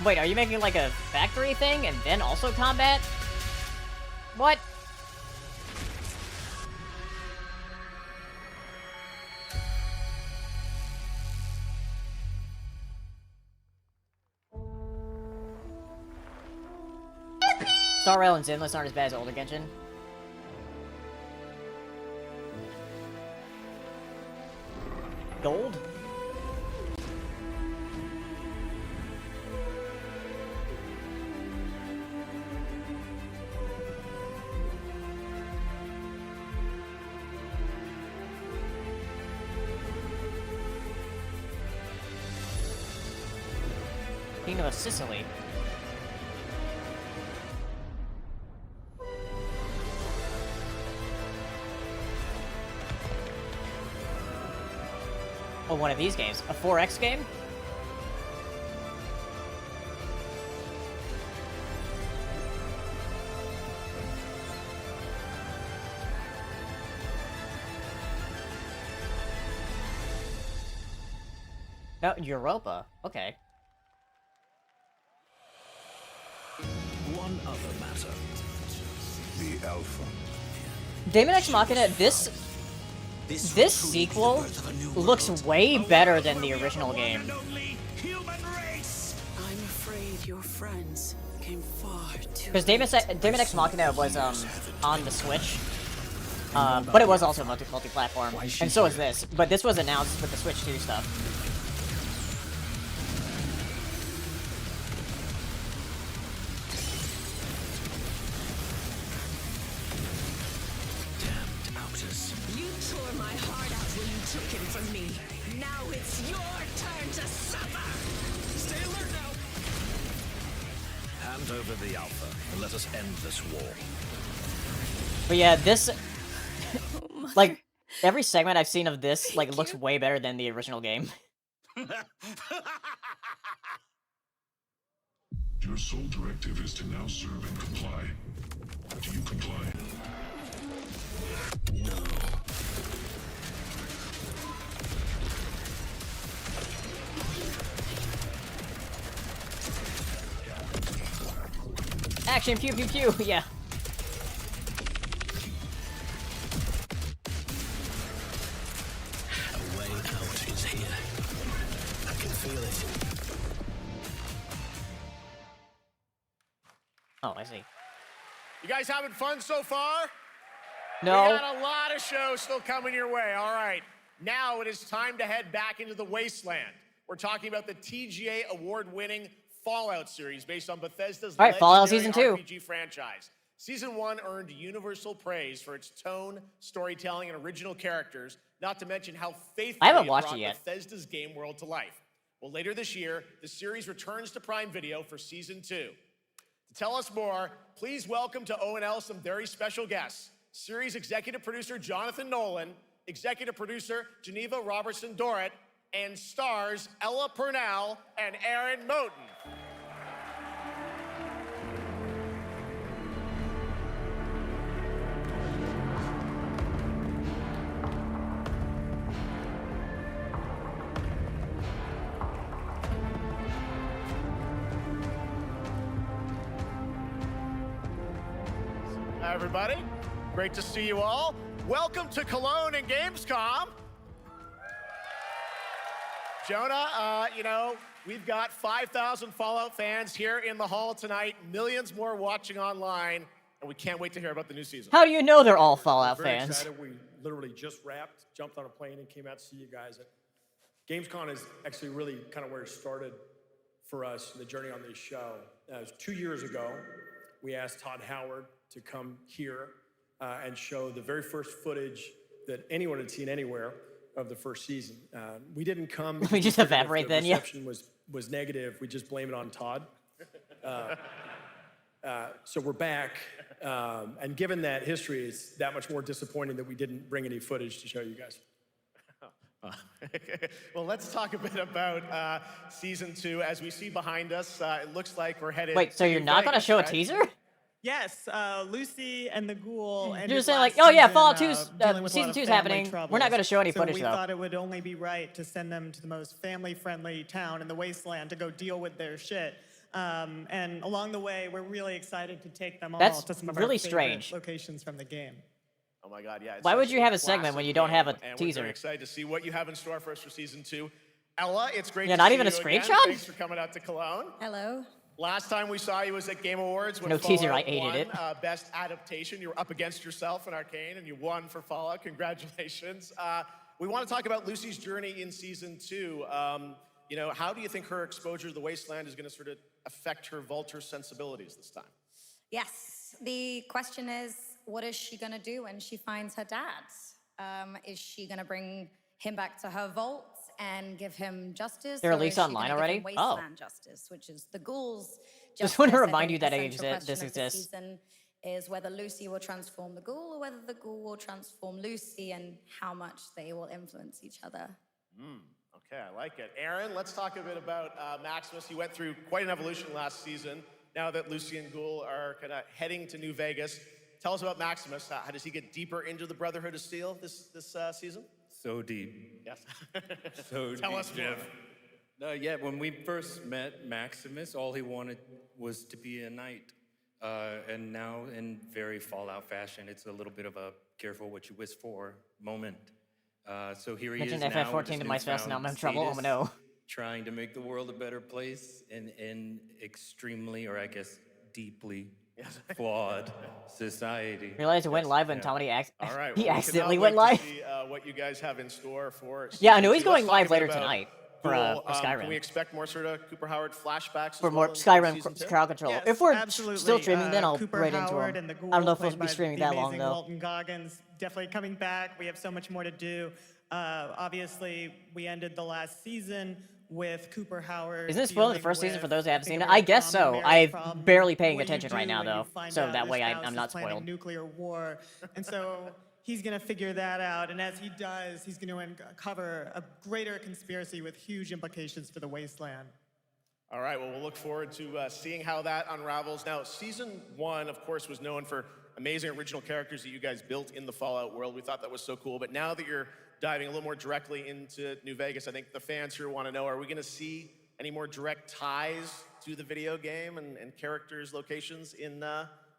Wait, are you making like a factory thing and then also combat? What? Star Rail and Zenless aren't as bad as older Genshin. gold. Kingdom of Sicily. Oh, one of these games. A 4X game? Oh, Europa. Okay. One other matter. The Alpha. Daemon X Machina, this sequel looks way better than the original game. I'm afraid your friends came far too. Because Daemon X Machina was on the Switch, but it was also multi-platform, and so is this. But this was announced with the Switch 2 stuff. You tore my heart out when you took him from me. Now it's your turn to suffer. Stay alert now. Hand over the Alpha and let us end this war. But yeah, this like every segment I've seen of this like looks way better than the original game. Your sole directive is to now serve and comply. Do you comply? No. Action, pew pew pew, yeah. A way out is here. I can feel it. Oh, I see. You guys having fun so far? No. We got a lot of shows still coming your way. All right. Now it is time to head back into the wasteland. We're talking about the TGA award-winning Fallout series based on Bethesda's All right, Fallout legendary Season 2. RPG franchise. Season 1 earned universal praise for its tone, storytelling, and original characters, not to mention how faithfully I haven't it watched brought it yet. Bethesda's game world to life. Well, later this year, the series returns to Prime Video for Season 2. To tell us more, please welcome to ONL some very special guests. Series executive producer Jonathan Nolan, executive producer Geneva Robertson-Dorrit, and stars Ella Purnell and Aaron Moten. Hi, everybody. Great to see you all. Welcome to Cologne and Gamescom. Jonah, you know, we've got 5,000 Fallout fans here in the hall tonight, millions more watching online, and we can't wait to hear about the new season. How do you know they're all Fallout We're very fans? excited. We literally just wrapped, jumped on a plane, and came out to see you guys. Gamescom is actually really kind of where it started for us, the journey on this show. It was 2 years ago. We asked Todd Howard to come here and show the very first footage that anyone had seen anywhere of the first season. We didn't come. We just because evaporate the then, yeah. reception was negative. We just blame it on Todd. So we're back, and given that history, it's that much more disappointing that we didn't bring any footage to show you guys. Well, let's talk a bit about Season 2. As we see behind us, it looks like we're headed Wait, so to you're New not gonna Vegas, show a right? teaser? Yes, Lucy and the Ghoul. You're ended just saying last like, oh yeah, season, Fallout 2's dealing with a Season lot 2's of family happening. troubles. We're not gonna show any So footage we though. thought it would only be right to send them to the most family-friendly town in the wasteland to go deal with their shit. And along the way, we're really excited to take them all That's to some of really our favorite strange. locations from the game. Oh my God, yeah. it's Why would such you have a classic segment when you don't game, have a and we're teaser? very excited to see what you have in store for us for Season 2. Ella, it's great Yeah, to not see even a you again. screenshot? Thanks for coming out to Cologne. Hello. Last time we saw you was at Game Awards when No teaser, I Fallout hated won, it. Best Adaptation. You were up against yourself in Arcane, and you won for Fallout. Congratulations. We want to talk about Lucy's journey in season 2. You know, how do you think her exposure to the Wasteland is going to sort of affect her Vulture sensibilities this time? Yes, the question is, what is she gonna do when she finds her dad? Is she gonna bring him back to her vault and give him justice? They're or released is she online gonna give already? him Wasteland justice, which is the ghouls. Just want to justice. I remind think you that the it central this question of the exists. season is whether Lucy will transform the ghoul or whether the ghoul will transform Lucy, and how much they will influence each other. Okay, I like it. Aaron, let's talk a bit about Maximus. He went through quite an evolution last season. Now that Lucy and Ghoul are kind of heading to New Vegas, tell us about Maximus. How does he get deeper into the Brotherhood of Steel this season? So deep. Yes. So Tell deep, us more. Jeff. No, yeah, when we first met Maximus, all he wanted was to be a knight. And now, in very Fallout fashion, it's a little bit of a careful what you wish for moment. So here he Mentioned is now with FF14 his to my spouse, now I'm in newfound trouble. Oh status, no. trying to make the world a better place in extremely, or I guess deeply flawed society. Realized it went live when Yeah. Tommy All right. he well, we accidentally cannot went wait live. to see, what you guys have in store for. Yeah, I season know he's 2. Let's going talk live a bit later about tonight Ghoul. for Skyrim. Can we expect more sort of Cooper Howard flashbacks For as more well in Skyrim season 2? crowd control. Yes, If we're absolutely. still streaming, then I'll Cooper right into Howard him. and the I don't know if Ghoul, we'll be played by streaming the that long amazing though. Walton Goggins, definitely coming back. We have so much more to do. Obviously, we ended the last season with Cooper Howard. Isn't it spoiling the dealing first season with, for those that haven't I think, seen a it? very I guess so. common I'm problem. barely paying What do you attention right do now when you though, find so out that your way spouse I'm is not planning spoiled. nuclear war, and so he's going to figure that out. And as he does, he's going to uncover a greater conspiracy with huge implications for the Wasteland. All right, well, we'll look forward to seeing how that unravels. Now, season 1, of course, was known for amazing original characters that you guys built in the Fallout world. We thought that was so cool. But now that you're diving a little more directly into New Vegas, I think the fans here want to know, are we going to see any more direct ties to the video game and characters, locations in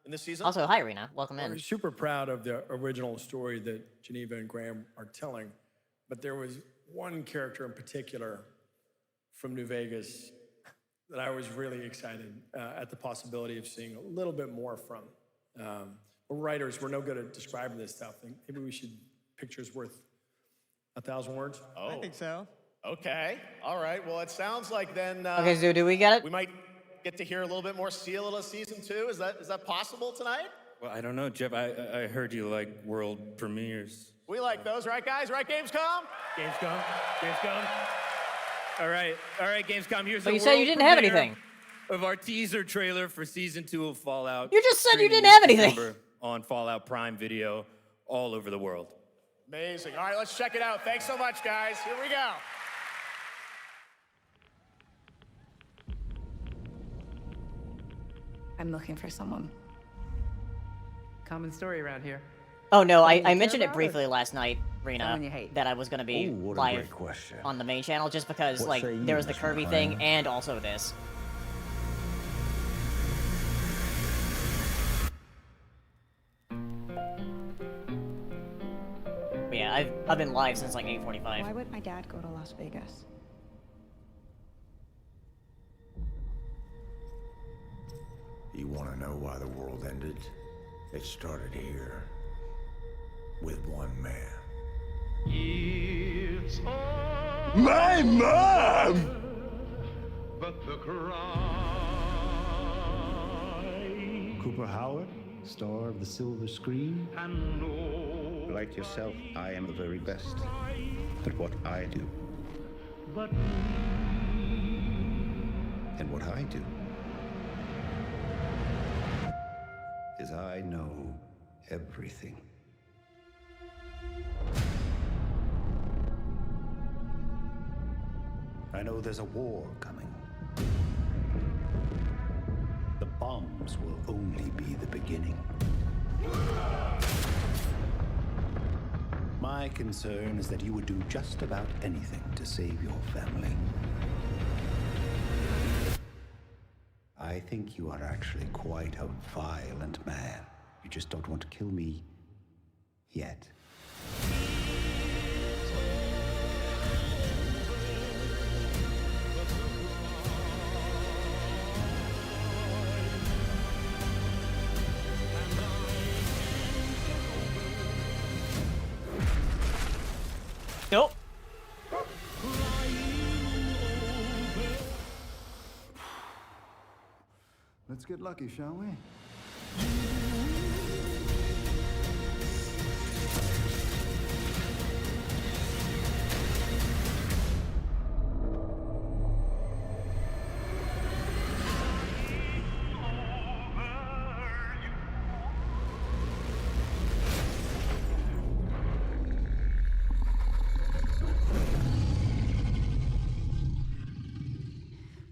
this season? Also, hi Rena, welcome We're in. super proud of the original story that Geneva and Graham are telling, but there was one character in particular from New Vegas that I was really excited at the possibility of seeing a little bit more from. We're writers, we're no good at describing this stuff. And maybe we should, pictures worth 1,000 words? Oh. I think so. Okay. All right. Well, it sounds like then. Okay, so do we get it? We might get to hear a little bit more Seal of season 2. Is that possible tonight? Well, I don't know, Jeff. I heard you like world premieres. We like those, right, guys? Right, Gamescom? Gamescom. All right, Gamescom. Here's But the you said you world didn't have premiere anything. of our teaser trailer for season 2 of Fallout. You just said you streaming didn't this have anything. December on Fallout Prime Video all over the world. Amazing. All right, let's check it out. Thanks so much, guys. Here we go. I'm looking for someone. Common story around here. Oh no, Someone you I care mentioned it about, or briefly last night, Rena, someone you hate? that I was gonna be Ooh, what a live great question. on the main channel just because What like say you, there was the Miss Kirby McLean? thing and also this. But yeah, I've been live since like 8:45. Why would my dad go to Las Vegas? You want to know why the world ended? It started here with one man. It's My mom! but the cry. Cooper Howard, star of the silver screen. And no, Like yourself, I am the very best at what I do. but And what I do is I know everything. I know there's a war coming. The bombs will only be the beginning. My concern is that you would do just about anything to save your family. I think you are actually quite a violent man. You just don't want to kill me yet. Nope. Let's get lucky, shall we?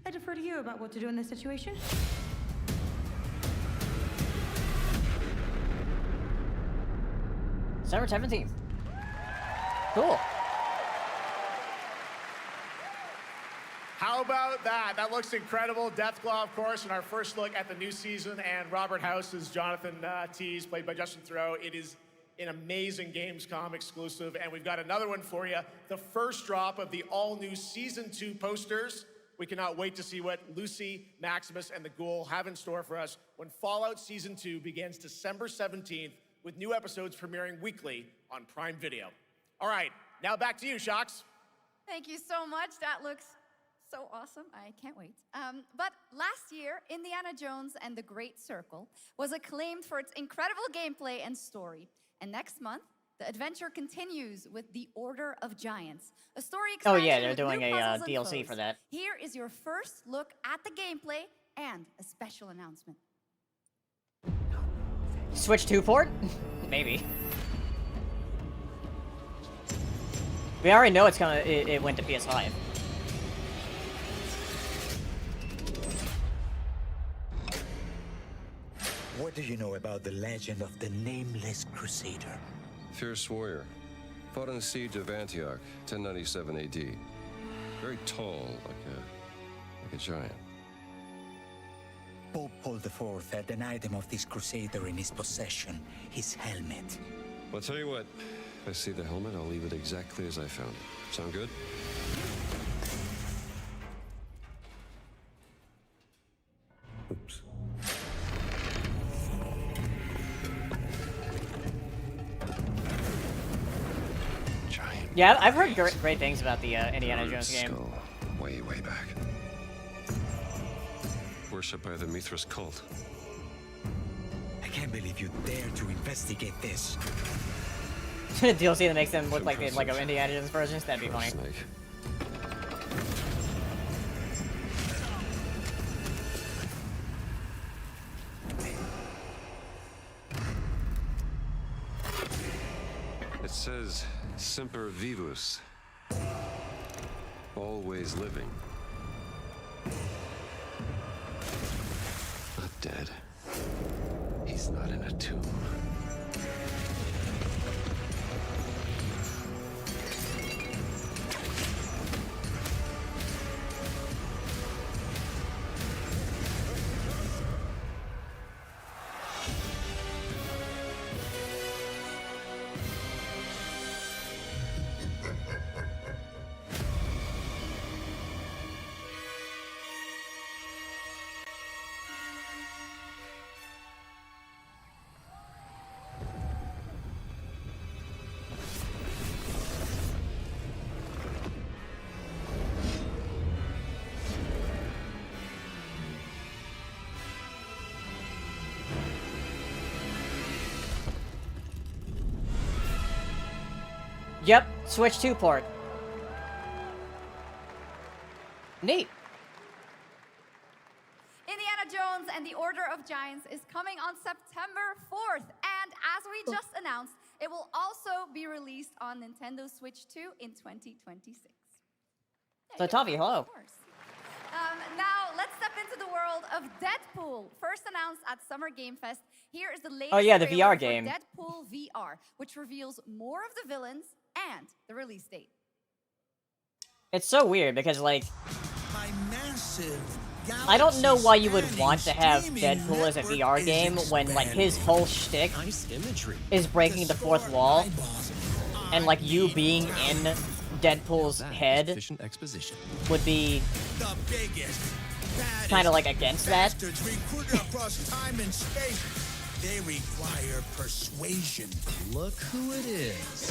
I defer to you about what to do in this situation. December 17th. Cool. How about that? That looks incredible. Deathclaw, of course, in our first look at the new season, and Robert House is Jonathan Tease, played by Justin Theroux. It is an amazing Gamescom exclusive, and we've got another one for you. The first drop of the all-new Season 2 posters. We cannot wait to see what Lucy, Maximus, and the Ghoul have in store for us when Fallout Season 2 begins December 17th, with new episodes premiering weekly on Prime Video. All right, now back to you, Shox. Thank you so much. That looks so awesome. I can't wait. But last year, Indiana Jones and the Great Circle was acclaimed for its incredible gameplay and story. And next month, the adventure continues with The Order of Giants, a story expansion. Oh yeah, they're with doing new a puzzles and DLC foes. for that. Here is your first look at the gameplay and a special announcement. Switch 2 port? Maybe. We already know it's gonna. It went to PS5. What do you know about the legend of the Nameless Crusader? Fierce warrior. Fought in the siege of Antioch, 1097 AD. Very tall, like a giant. Pope Paul IV had an item of this crusader in his possession, his helmet. Well, I'll tell you what. If I see the helmet, I'll leave it exactly as I found it. Sound good? Oops. Giant. Yeah, I've heard great things about the Indiana Jones game. Skull, way back. Worshipped by the Mithras cult. I can't believe you dare to investigate this. DLC that makes them look like an Indiana Jones version. That'd be funny. Snake. It says Semper Vivus. Always living. Not dead. He's not in a tomb. Yep, Switch 2 port. Neat. Indiana Jones and the Order of Giants is coming on September 4th. And as we just announced, it will also be released on Nintendo Switch 2 in 2026. So Tavi, hello. Of course. Now, let's step into the world of Deadpool. First announced at Summer Game Fest, here is the latest Oh yeah, the trailer VR game. for Deadpool VR, which reveals more of the villains and the release date. It's so weird because, like, My massive I don't know why you would want to have Deadpool as a VR game when, like, his whole shtick is breaking the fourth wall, and, like, you being in Deadpool's head would be kind of, like, against that. Recruited across time and space. They require persuasion. Look who it is.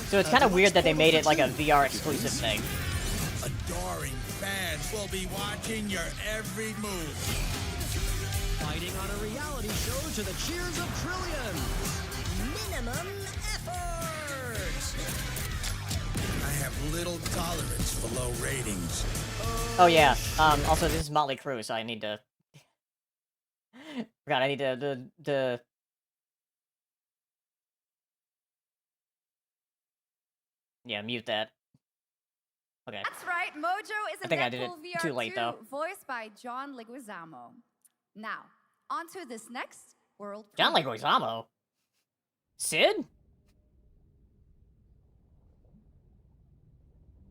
So it's kind of weird that they made it like a VR exclusive thing. Adoring fans will be watching your every move. Fighting on a reality show to the cheers of trillions. Minimum effort. I have little tolerance for low ratings. Oh yeah. Also, this is Motley Crue, so I need to. Forgot. I need to Yeah, mute that. Okay. That's right, Mojo is I in think I did it Deadpool VR too late, 2, though. voiced by John Leguizamo. Now, on to this next world John premiere. Leguizamo. Sid?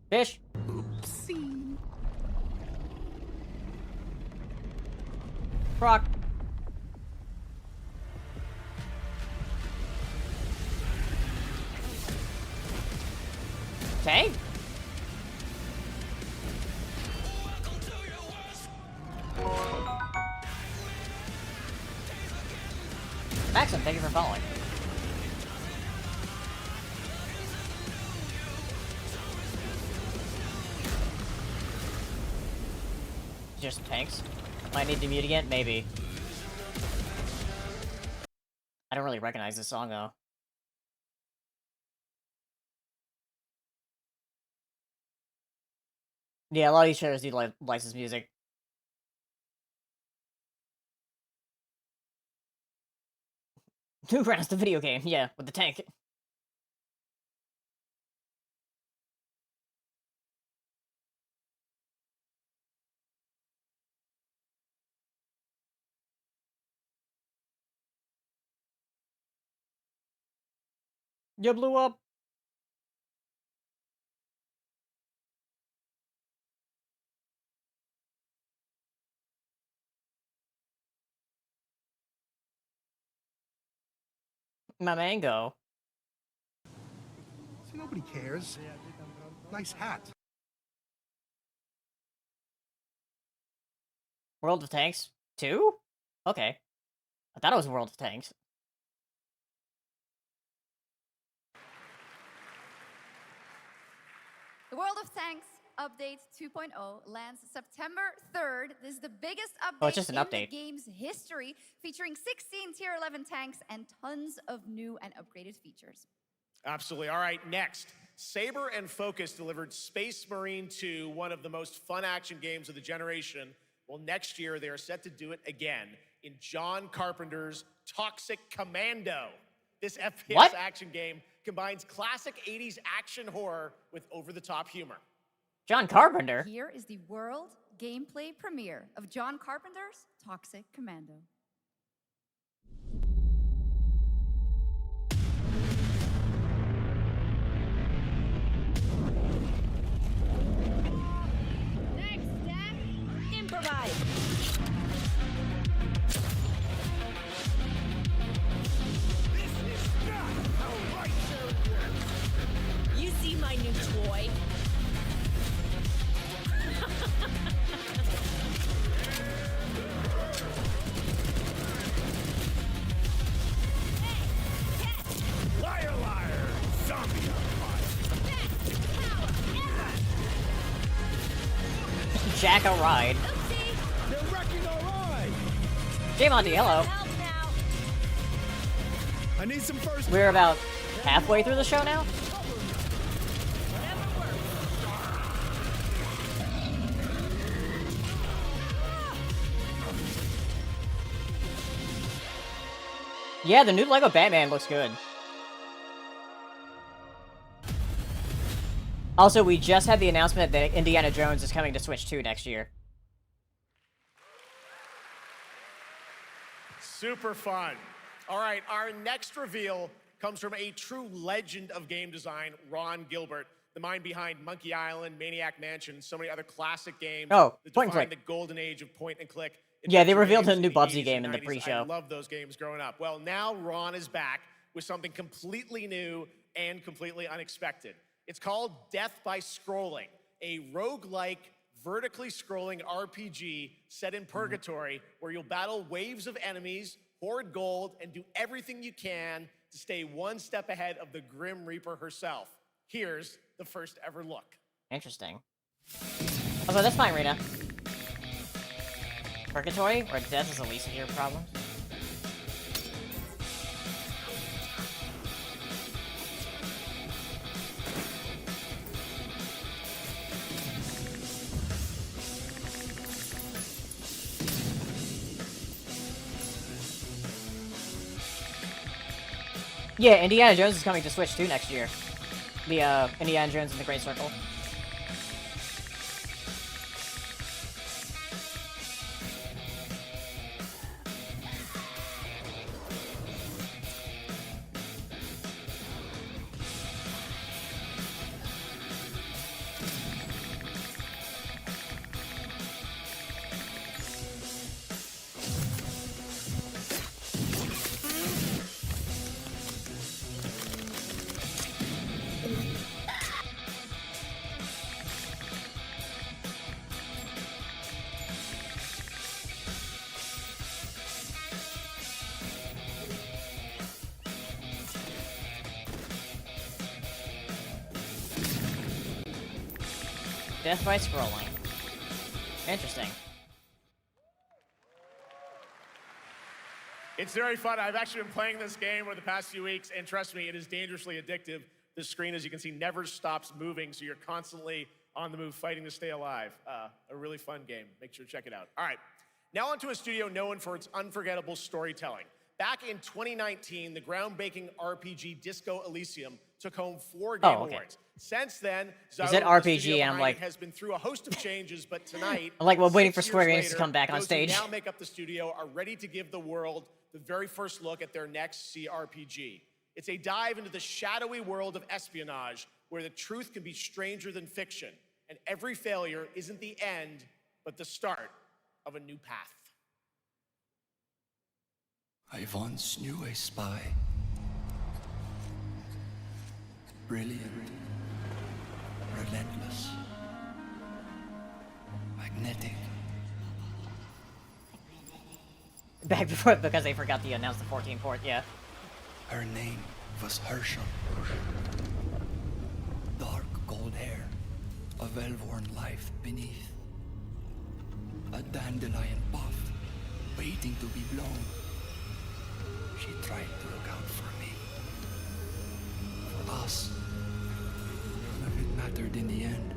Fish? Oopsie. Croc. Tank? Maxim, thank you for following. Just tanks. Might need to mute again? Maybe. I don't really recognize this song, though. Yeah, a lot of these shows do licensed music. Two rounds the video game, yeah, with the tank. You blew up. My mango. See, nobody cares. Nice hat. World of Tanks 2? Okay. I thought it was World of Tanks. The World of Tanks Update 2.0 lands September 3rd. This is the biggest update Oh, it's just an in update. the game's history, featuring 16 Tier 11 tanks and tons of new and upgraded features. Absolutely. All right, next. Saber and Focus delivered Space Marine 2, one of the most fun action games of the generation. Well, next year, they are set to do it again in John Carpenter's Toxic Commando. This FPS action game combines classic 80s action horror with over-the-top humor. John Carpenter? Here is the world gameplay premiere of John Carpenter's Toxic Commando. Next step, improvise. You see my new toy? Liar, liar! Zombie on Jack a ride. They're wrecking our ride! J Monty, hello. I need some first. We're about halfway through the show now? Yeah, the new Lego Batman looks good. Also, we just had the announcement that Indiana Jones is coming to Switch 2 next year. Super fun. All right, our next reveal comes from a true legend of game design, Ron Gilbert, the mind behind Monkey Island, Maniac Mansion, so many other classic games Oh, that point and defined click. the golden age of point and click. Yeah, they adventure revealed games a new in the Bubsy 80s game and in the 90s. pre-show. I loved those games growing up. Well, now Ron is back with something completely new and completely unexpected. It's called Death by Scrolling, a roguelike, vertically scrolling RPG set in purgatory where you'll battle waves of enemies, hoard gold, and do everything you can to stay one step ahead of the Grim Reaper herself. Here's the first ever look. Interesting. Also, that's fine, Rita. Purgatory, or death is the least of your problems? Yeah, Indiana Jones is coming to Switch too next year. The Indiana Jones and the Great Circle. Death by scrolling. Interesting. It's very fun. I've actually been playing this game over the past few weeks, and trust me, it is dangerously addictive. The screen, as you can see, never stops moving, so you're constantly on the move, fighting to stay alive. A really fun game. Make sure to check it out. All right, now onto a studio known for its unforgettable storytelling. Back in 2019, the groundbreaking RPG Disco Elysium took home 4 Game Awards. Since then, you said RPG, and I'm like, has been through a host of changes, but tonight, I'm like, well, waiting for 6 Square years Enix to come back on those stage. who now make up the studio are ready to give the world the very first look at their next CRPG. It's a dive into the shadowy world of espionage, where the truth can be stranger than fiction, and every failure isn't the end, but the start of a new path. I once knew a spy. Brilliant, relentless, magnetic. Back before, because they forgot to announce the 14 port, yeah. Her name was Herschel. Dark gold hair, a well-worn life beneath. A dandelion puff, waiting to be blown. She tried to look out for me. For us. None of it mattered in the end.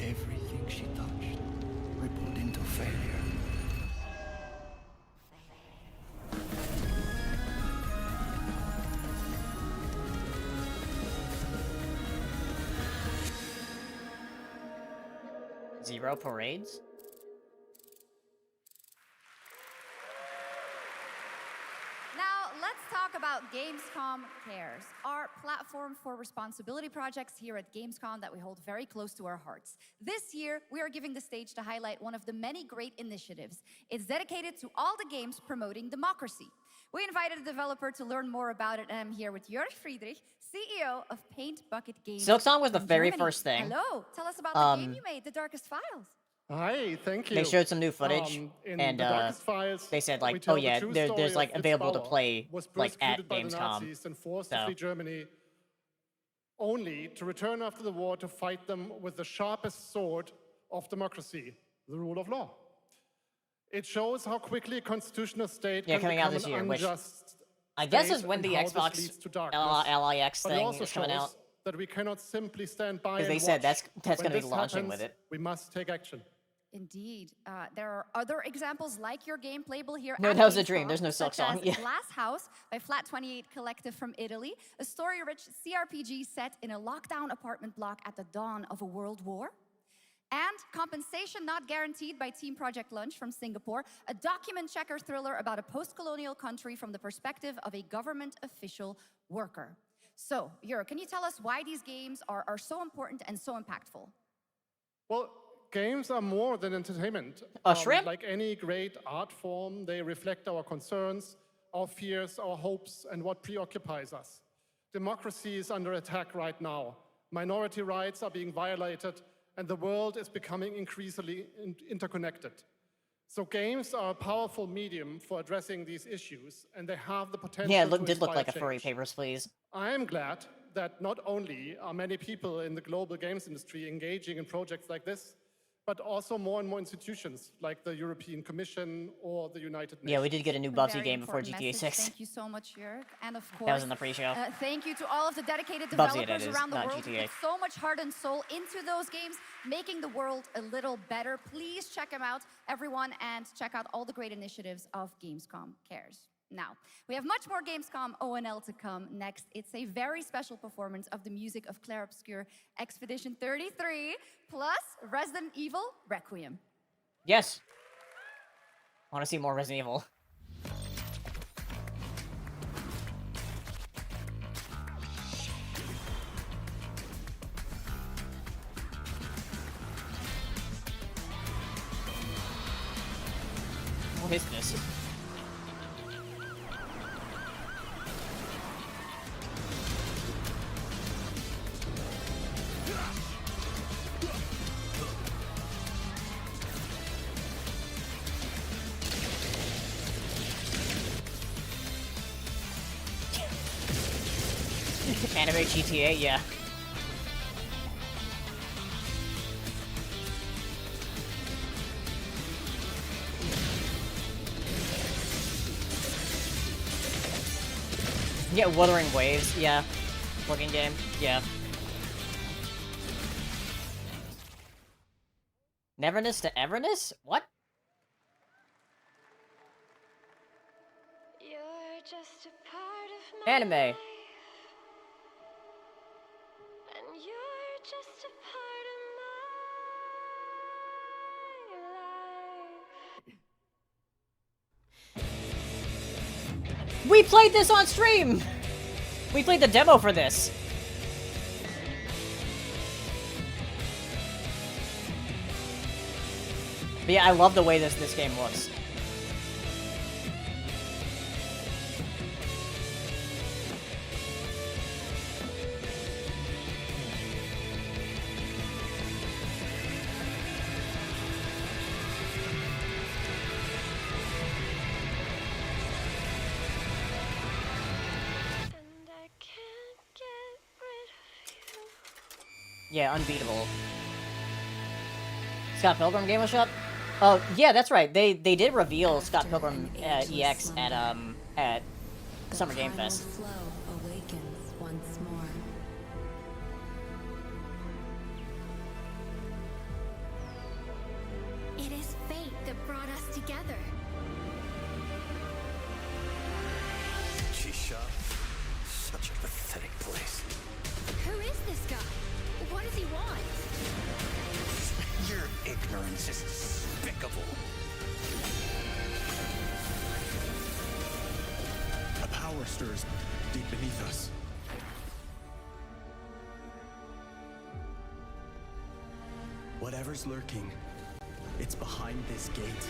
Everything she touched rippled into failure. Zero parades? Now, let's talk about Gamescom Cares, our platform for responsibility projects here at Gamescom that we hold very close to our hearts. This year, we are giving the stage to highlight one of the many great initiatives. It's dedicated to all the games promoting democracy. We invited a developer to learn more about it, and I'm here with Jörg Friedrich, CEO of Paint Bucket Games. Silksong was the from very Germany. first thing. Hello, tell us about the game you made, The Darkest Files. Hi, thank you. They showed some new footage, in and The Darkest Files, they said we like, tell oh the yeah, true there's story like of available to Fritz play was like at persecuted by the Gamescom. Nazis and forced to flee Germany, only to return after the war to fight them with the sharpest sword of democracy, the rule of law. It shows how quickly a constitutional state can coming out become this year, an which unjust I guess state is when and the how this Xbox leads to darkness. LIX But it thing also is coming shows out. that we cannot simply stand by Because and they said watch. that's When going to be this launching happens, with it. we must take action. Indeed. There are other examples like your game playable here No, at that was a Gamescom, dream. There's no such Silksong. as Yeah. Glass House by Flat 28 Collective from Italy, a story-rich CRPG set in a lockdown apartment block at the dawn of a world war. And Compensation Not Guaranteed by Team Project Lunch from Singapore, a document checker thriller about a post-colonial country from the perspective of a government official worker. So, Jörg, can you tell us why these games are so important and so impactful? Well, games are more than entertainment. Shrimp? Like any great art form, they reflect our concerns, our fears, our hopes, and what preoccupies us. Democracy is under attack right now. Minority rights are being violated, and the world is becoming increasingly interconnected. So games are a powerful medium for addressing these issues, and they have the potential Yeah, to did look inspire like a furry change. Papers, Please. I am glad that not only are many people in the global games industry engaging in projects like this, but also more and more institutions like the European Commission or the United Nations. Yeah, we did get a new A Bubsy very game before important GTA message. 6. Thank you so much, Jörg. And of course, That was in the pre-show. Thank you to all of the dedicated Bubsy, developers that is, around the not world who GTA. put so much heart and soul into those games, making the world a little better. Please check them out, everyone, and check out all the great initiatives of Gamescom Cares. Now, we have much more Gamescom ONL to come next. It's a very special performance of the music of Clair Obscur Expedition 33, plus Resident Evil Requiem. Yes. I want to see more Resident Evil. What is this? Anime GTA, yeah. Yeah, Wuthering Waves, yeah. Looking game, yeah. Neverness to Everness? What? You're just a part of my Anime. life, and you're just a part of my life. We played this on stream! We played the demo for this. But yeah, I love the way this game looks. Yeah, unbeatable. Scott Pilgrim Game Shop? Oh, yeah, that's right. They did reveal Scott Pilgrim EX at Summer Game Fest. Flow awakens once more. It is fate that brought us together. Shisha, such a pathetic place. Who is this guy? What does he want? Your ignorance is despicable. A power stirs deep beneath us. Whatever's lurking, it's behind this gate.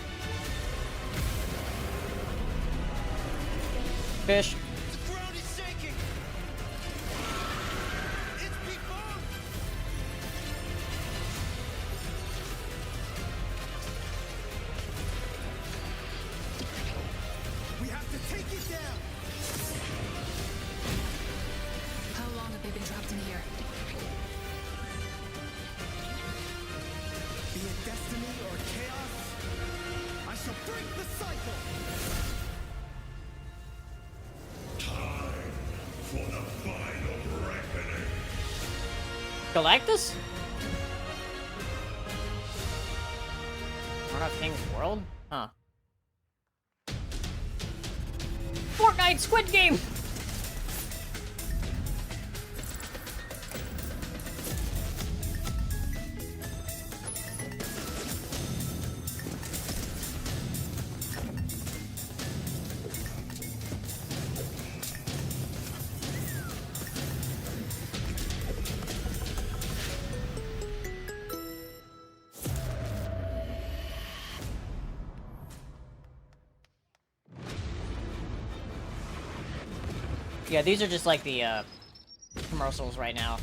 Fish. The ground is shaking. It's before. We have to take it down! How long have they been trapped in here? Be it destiny or chaos, I shall break the cycle! Time for the final reckoning. Galactus? Run of King's World? Huh. Fortnite Squid Game! Yeah, these are just like the commercials right now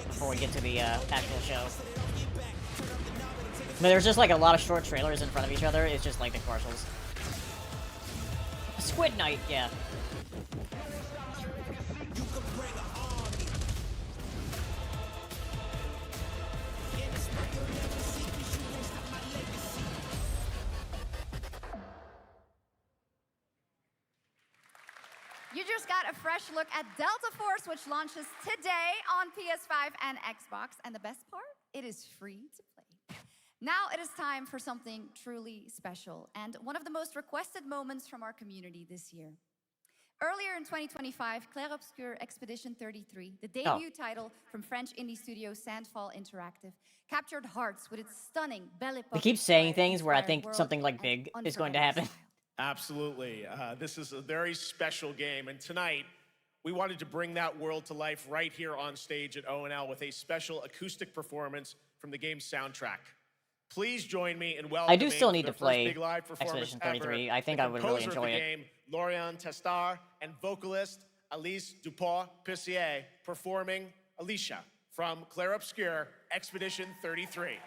before we get to the actual show. mean, there's just like a lot of short trailers in front of each other. It's just like the commercials. Squid Night, yeah. You just got a fresh look at Delta Force, which launches today on PS5 and Xbox. And the best part? It is free to play. Now it is time for something truly special and one of the most requested moments from our community this year. Earlier in 2025, Clair Obscur Expedition 33, the debut title from French indie studio Sandfall Interactive, captured hearts with its stunning Belle Époque. They keep saying things where I think something like big is going to happen. Absolutely. This is a very special game, and tonight we wanted to bring that world to life right here on stage at ONL with a special acoustic performance from the game's soundtrack. Please join me in welcoming I do still need to play big live performance Expedition 33. ever, I think the I would really composer of enjoy the it. game, Lauriane Testar, and vocalist Alice Dupont-Pessier performing Alicia from Clair Obscur Expedition 33.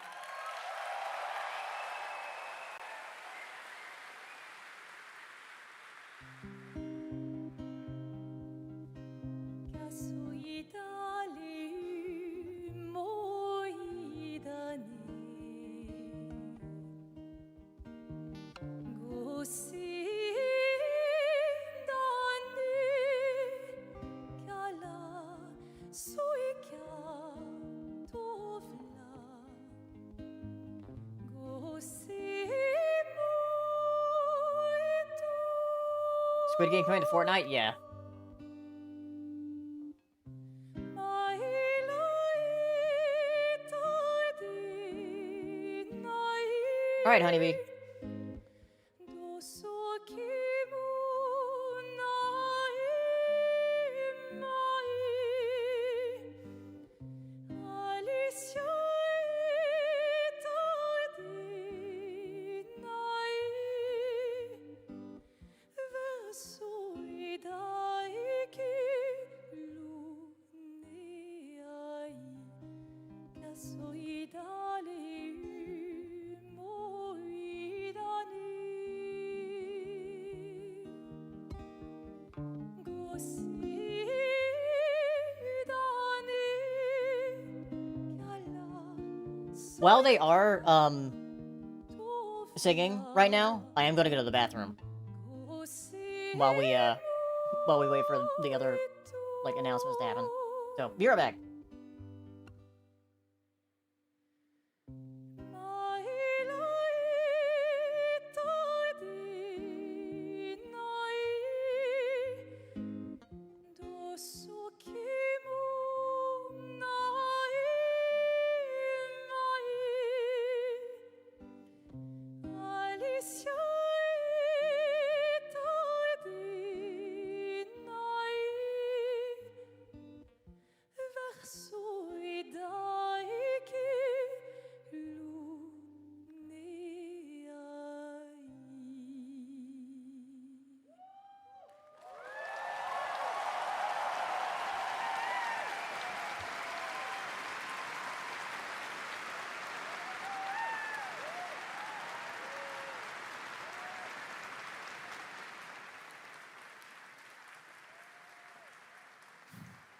Squid Game coming to Fortnite? Yeah. Alright, Honeybee. While they are, singing right now, I am gonna go to the bathroom. While we wait for the other, like, announcements to happen. So, be right back.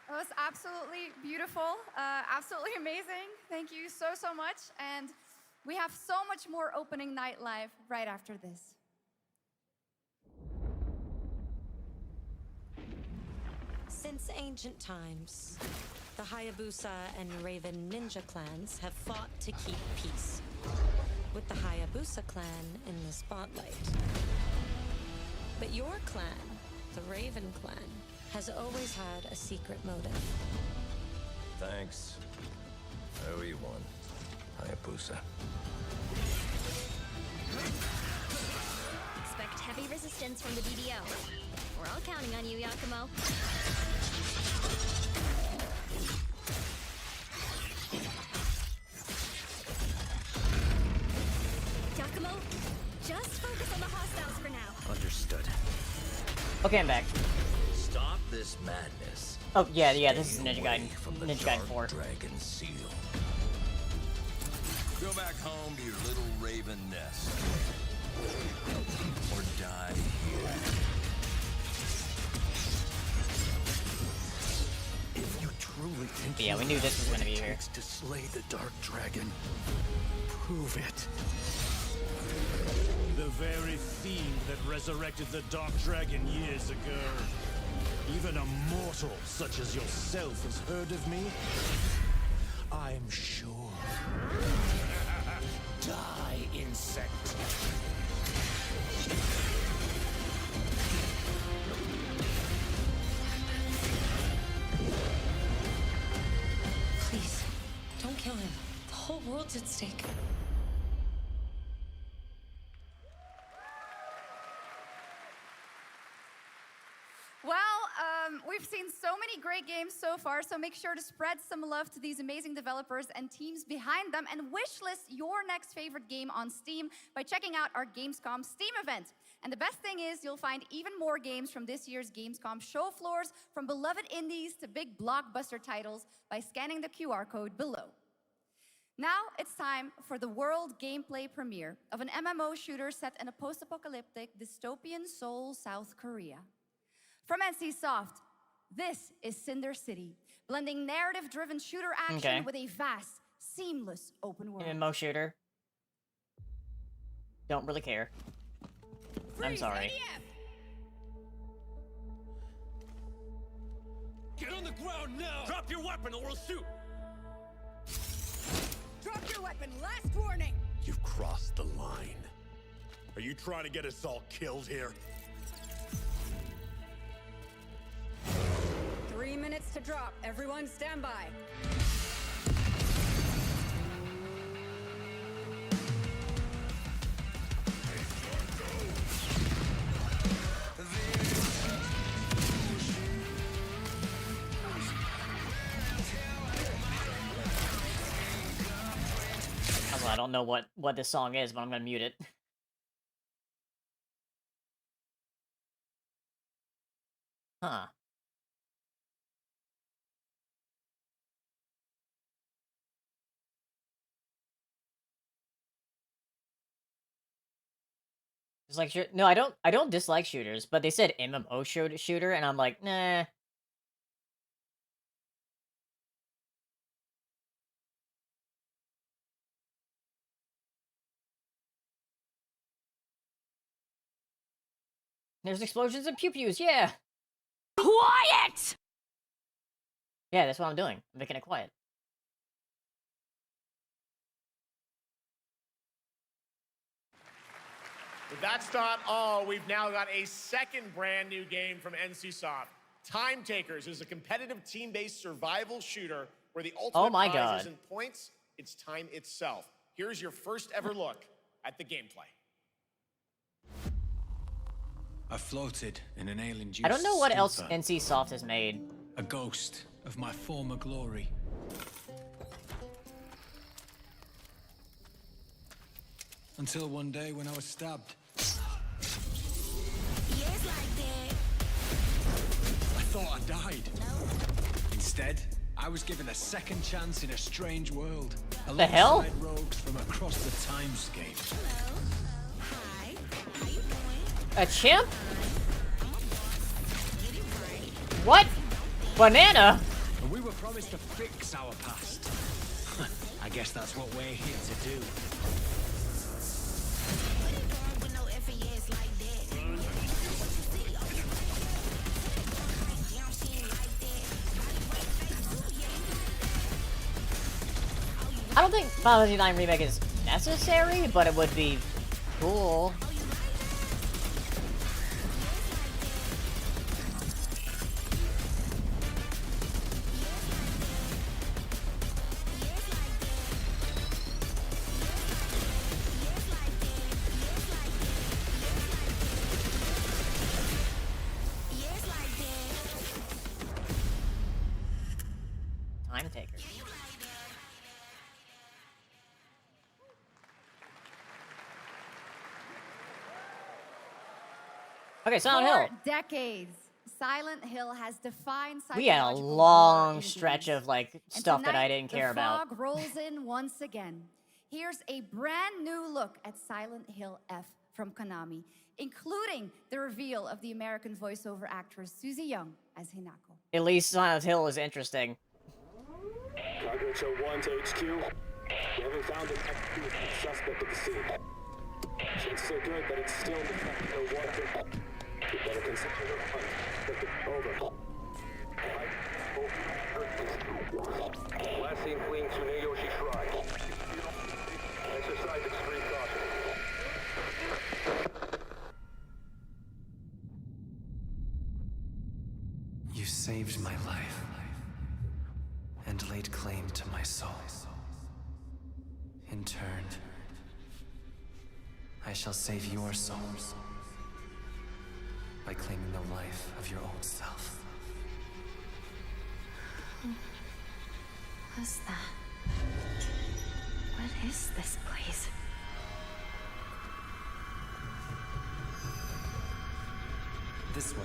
It was absolutely beautiful, absolutely amazing. Thank you so, so much. And we have so much more opening night live right after this. Since ancient times, the Hayabusa and Raven ninja clans have fought to keep peace, with the Hayabusa clan in the spotlight. But your clan, the Raven clan, has always had a secret motive. Thanks. I owe you one, Hayabusa. Expect heavy resistance from the BDO. We're all counting on you, Yakumo. Yakumo, just focus on the hostiles for now. Understood. Okay, I'm back. Stop this madness. Oh, yeah, this is Ninja Gaiden. Ninja Gaiden 4. Dragon seal. Go back home to your little raven nest. Or die here. If you truly think Yeah, we knew this was gonna be here. To slay the dark dragon, prove it. The very fiend that resurrected the dark dragon years ago. Even a mortal such as yourself has heard of me? I'm sure. Die, insect. Please, don't kill him. The whole world's at stake. Well, we've seen so many great games so far, so make sure to spread some love to these amazing developers and teams behind them, and wishlist your next favorite game on Steam by checking out our Gamescom Steam event. And the best thing is, you'll find even more games from this year's Gamescom show floors, from beloved indies to big blockbuster titles, by scanning the QR code below. Now it's time for the world gameplay premiere of an MMO shooter set in a post-apocalyptic dystopian Seoul, South Korea. From NCSoft, this is Cinder City, blending narrative-driven shooter action with a vast, seamless open world. MMO shooter. Don't really care. I'm sorry. Get on the ground now! Drop your weapon or we'll shoot! Drop your weapon, last warning! You've crossed the line. Are you trying to get us all killed here? 3 minutes to drop. Everyone stand by. I don't know what this song is, but I'm gonna mute it. Huh. It's like, no, I don't dislike shooters, but they said MMO shooter, and I'm like, nah. There's explosions and pew-pews, yeah! Quiet! Yeah, that's what I'm doing. I'm making it quiet. But that's not all. We've now got a second brand new game from NCSoft. Time Takers is a competitive team-based survival shooter where the ultimate prize isn't points, it's time itself. Here's your first ever look at the gameplay. I floated in an alien-induced I don't know what else stupor. NCSoft has made. A ghost of my former glory. Until one day when I was stabbed. I thought I died. Instead, I was given a second chance in a strange world. The hell? Alongside rogues from across the timescape. A chimp? What? Banana? And we were promised to fix our past. I guess that's what we're here to do. I don't think Final Fantasy IX Remake is necessary, but it would be cool. Time Takers. Okay, Silent Hill. For decades, Silent Hill has defined We had a psychological long horror in stretch games. of like And stuff that I tonight, didn't care the about. fog rolls in once again. here's a brand new look at Silent Hill F from Konami, including the reveal of the American voiceover actress Susie Young as Hinako. At least Silent Hill is interesting. Congress 01 to HQ. We haven't found an active suspect at the scene. Chances are good that it's still in the fact no water. We better consider the hunt. Over. Last seen fleeing Tsuneyoshi Shrine. Exercise extreme caution. You saved my life and laid claim to my soul. In turn, I shall save your souls by claiming the life of your own self. Who was that? What is this place? This way.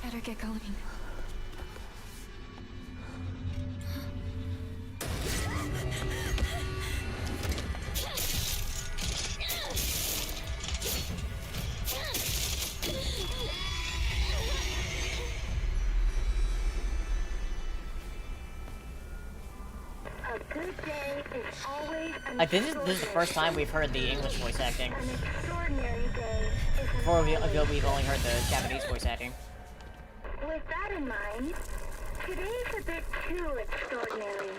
I better get going. I think this is the first time we've heard the English voice acting. Before we've only heard the Japanese voice acting. With that in mind, today's a bit too extraordinary.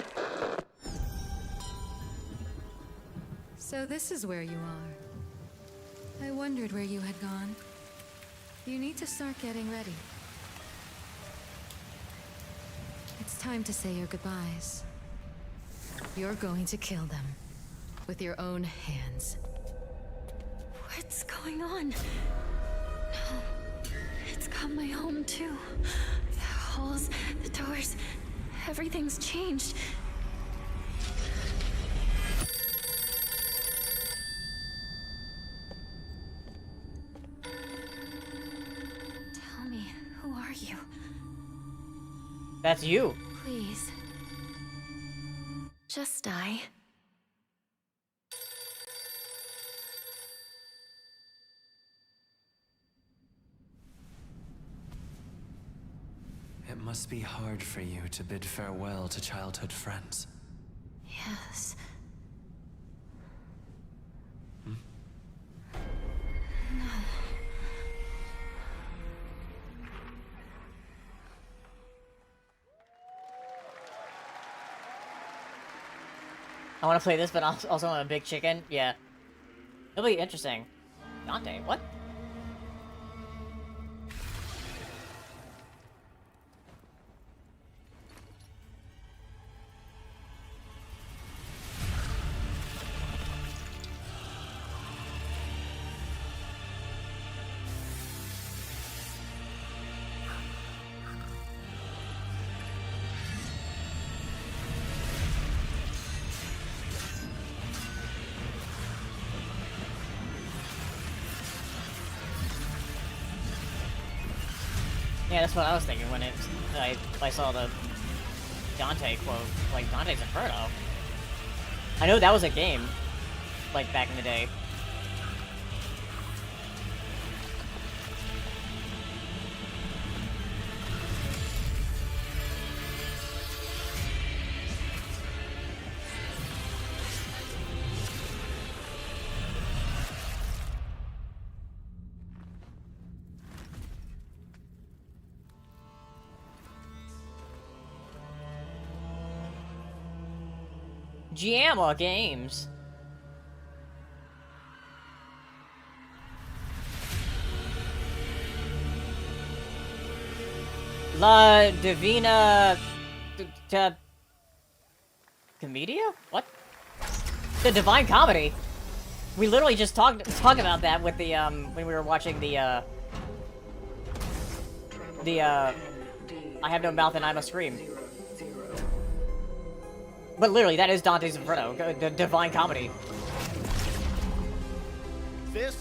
So this is where you are. I wondered where you had gone. You need to start getting ready. It's time to say your goodbyes. You're going to kill them with your own hands. What's going on? No. It's got my home too. The halls, the doors, everything's changed. Tell me, who are you? That's you. Please. Just die. It must be hard for you to bid farewell to childhood friends. Yes. Hmm? No. I want to play this, but also I'm a big chicken. Yeah. It'll be interesting. Dante, what? Yeah, that's what I was thinking when I saw the Dante quote. Like, Dante's Inferno. I know that was a game, like, back in the day. Giamma Games. La Divina... Commedia? What? The Divine Comedy. We literally just talked about that with the, when we were watching the, I Have No Mouth and I Must Scream. But literally, that is Dante's Inferno, the Divine Comedy. This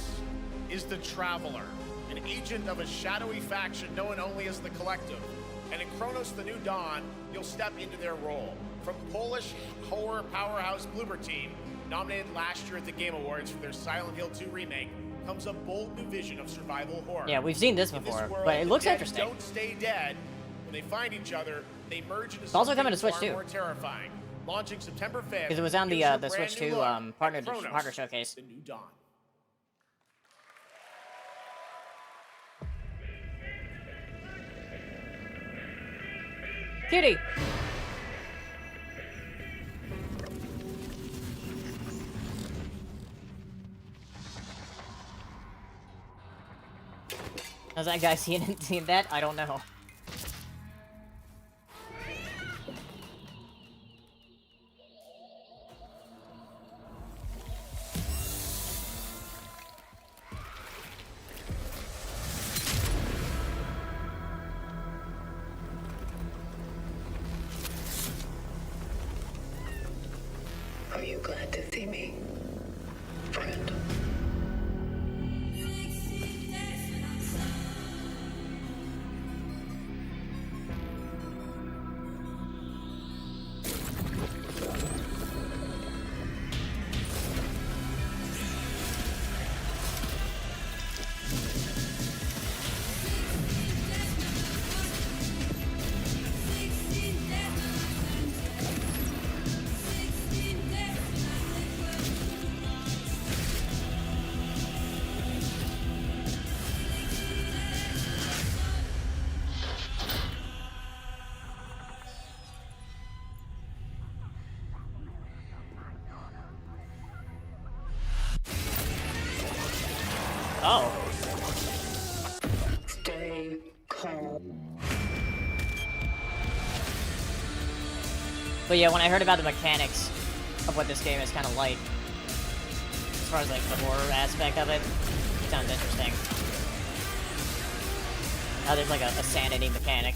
is the Traveler, an agent of a shadowy faction known only as the Collective. And in Kronos The New Dawn, you'll step into their role. From Polish horror powerhouse Bloober Team, nominated last year at the Game Awards for their Silent Hill 2 remake, comes a bold new vision of survival horror. Yeah, we've seen this In before, world, but it the looks dead interesting. Don't stay dead. When they find each other, they merge into It's also something coming to Switch, far too. more terrifying. Launching September 5th. Because it was on here's your the brand Switch new 2 look partner at Kronos, partner showcase. The New Dawn. Kitty! Has that guy seen that? I don't know. Are you glad to see me, friend? Oh. Stay calm. But yeah, when I heard about the mechanics of what this game is kind of like, as far as like the horror aspect of it, it sounds interesting. Now there's like a sanity mechanic.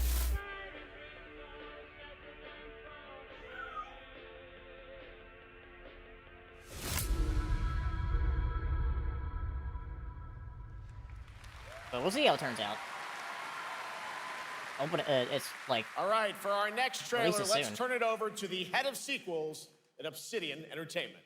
But we'll see how it turns out. Open it's like. All right, for our next trailer, releases let's soon. turn it over to the head of sequels at Obsidian Entertainment.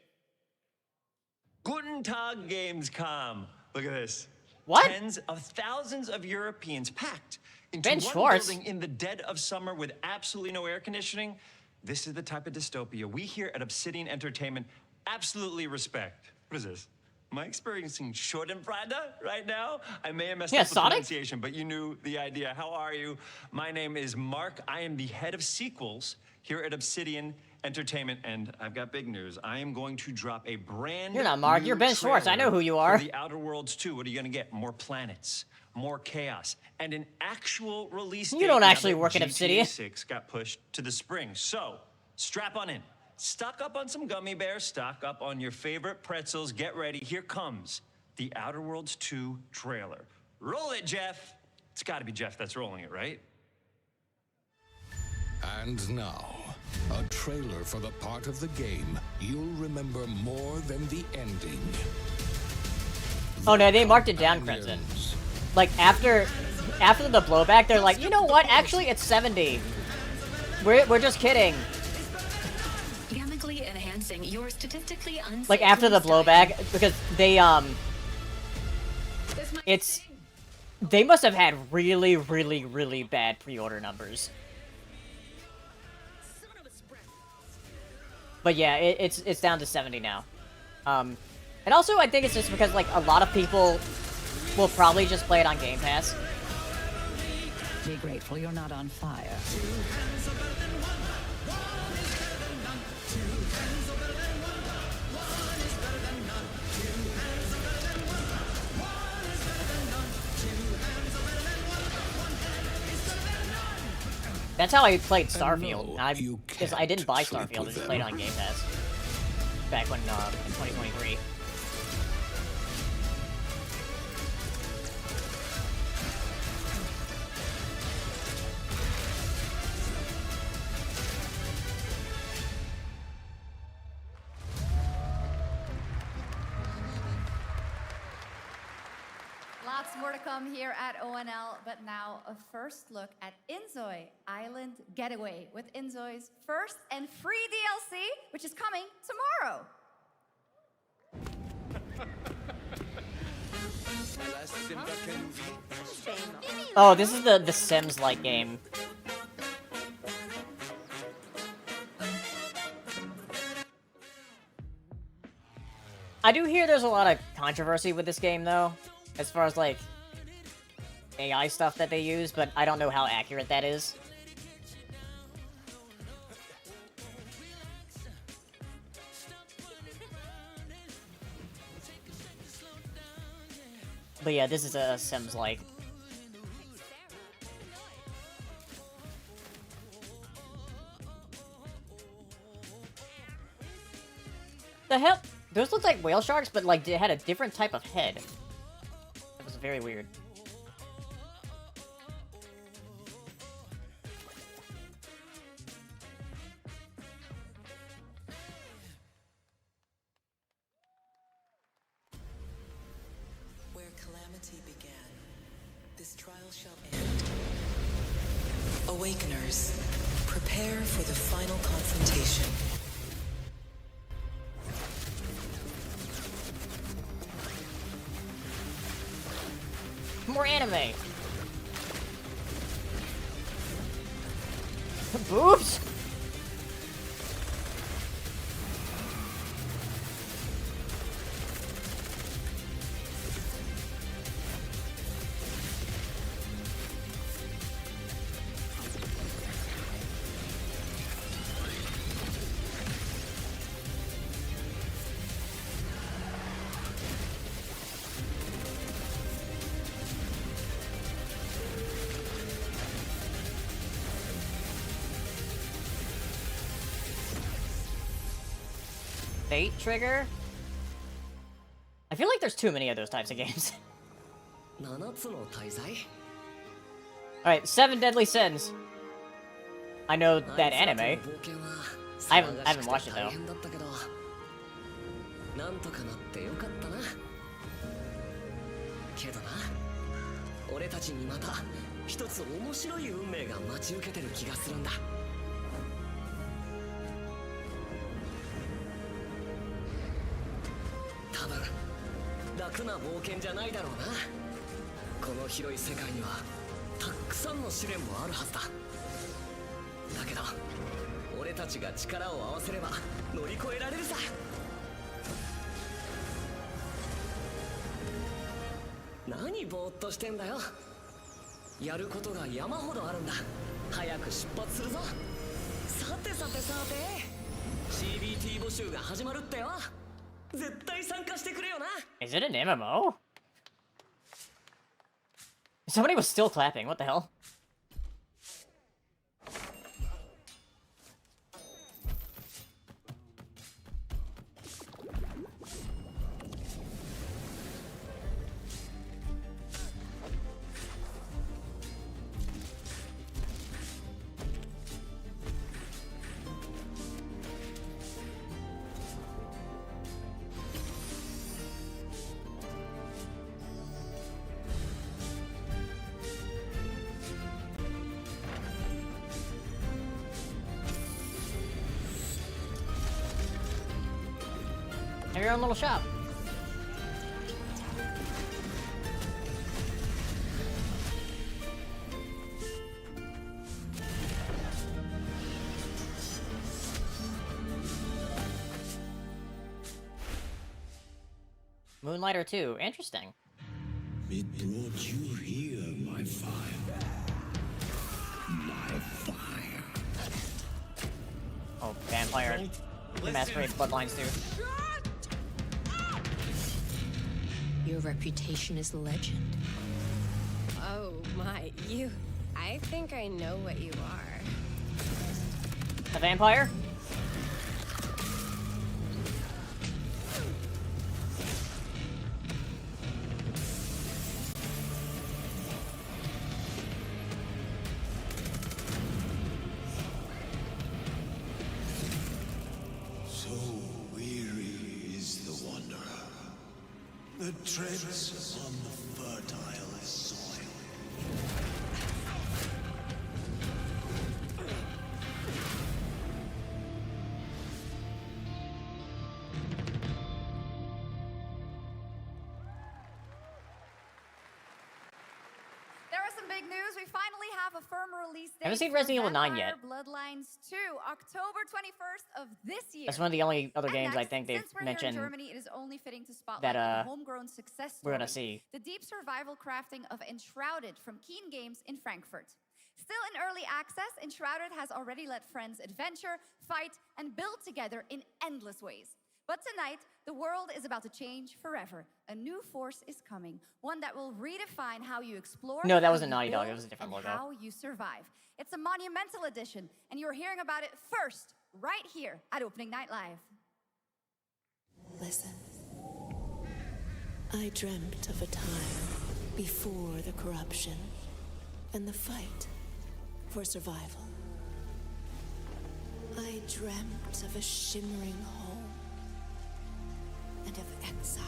Guten Tag, Gamescom. Look at this. What? Tens of thousands of Europeans packed into Ben one Schwartz. building in the dead of summer with absolutely no air conditioning. This is the type of dystopia we here at Obsidian Entertainment absolutely respect. What is this? Am I experiencing Schadenfreude right now? I may have messed up the Sonic? pronunciation, but you knew the idea. How are you? My name is Mark. I am the head of sequels here at Obsidian Entertainment, and I've got big news. I am going to drop a brand You're not Mark, new you're Ben Schwartz. I know trailer who you are. for The Outer Worlds 2. What are you going to get? More planets, more chaos, and an actual release You date don't now actually that work at GTA Obsidian. 6 got pushed to the spring. So, strap on in. Stock up on some gummy bears, stock up on your favorite pretzels. Get ready. Here comes The Outer Worlds 2 trailer. Roll it, Jeff. It's got to be Jeff that's rolling it, right? And now, a trailer for the part of the game you'll remember more than the ending. Oh no, they marked it down, Crimson. Like after the blowback, they're like, you know what? Actually, it's 70. We're just kidding. Chemically enhancing your statistically unsafe. Like after the blowback, because they they must have had really, really, really bad pre-order numbers. But yeah, it's down to 70 now. And also I think it's just because like a lot of people will probably just play it on Game Pass. Be grateful you're not on fire. That's how I played Starfield. Because I didn't buy Starfield, I just played it on Game Pass. Back when, in 2023. Lots more to come here at ONL, but now a first look at Inzoi Island Getaway with Inzoi's first and free DLC, which is coming tomorrow. Oh, this is the Sims-like game. I do hear there's a lot of controversy with this game, though, as far as, like, AI stuff that they use, but I don't know how accurate that is. But yeah, this is a Sims-like. The hell? Those looked like whale sharks, but like they had a different type of head. It was very weird. Where calamity began, this trial shall end. Awakeners, prepare for the final confrontation. More anime. Boobs. Fate trigger? I feel like there's too many of those types of games. Alright, 7 Deadly Sins. I know that anime. I haven't watched it though.何ぼーっとしてんだよ。やることが山ほどあるんだ。早く出発するぞ。さてさてさて、CBT 募集が始まるってよ。絶対参加してくれよな。Is it an MMO? Somebody was still clapping. What the hell? Have your own little shop. Moonlighter 2. Interesting. It brought you here, my fire. My fire. Oh, vampire. Masquerade Bloodlines 2. Your reputation is legend. Oh my, you... I think I know what you are. A vampire? that treads on the fertile soil. There was some big news. We finally have a firm release date. I haven't seen Resident Evil 9 yet. Bloodlines 2, October 21st of this year. That's one of the only other And games next, I think they've since we're mentioned here in Germany, it is only fitting to spotlight that the homegrown success story. we're gonna see. The deep survival crafting of Enshrouded from Keen Games in Frankfurt. Still in early access, Enshrouded has already let friends adventure, fight, and build together in endless ways. But tonight, the world is about to change forever. A new force is coming, one that will redefine how you explore. No, that how wasn't you Naughty Dog, build, it was a different and logo. how you survive. It's a monumental edition, and you're hearing about it first, right here at Opening Night Live. Listen. I dreamt of a time before the corruption and the fight for survival. I dreamt of a shimmering home and of exile.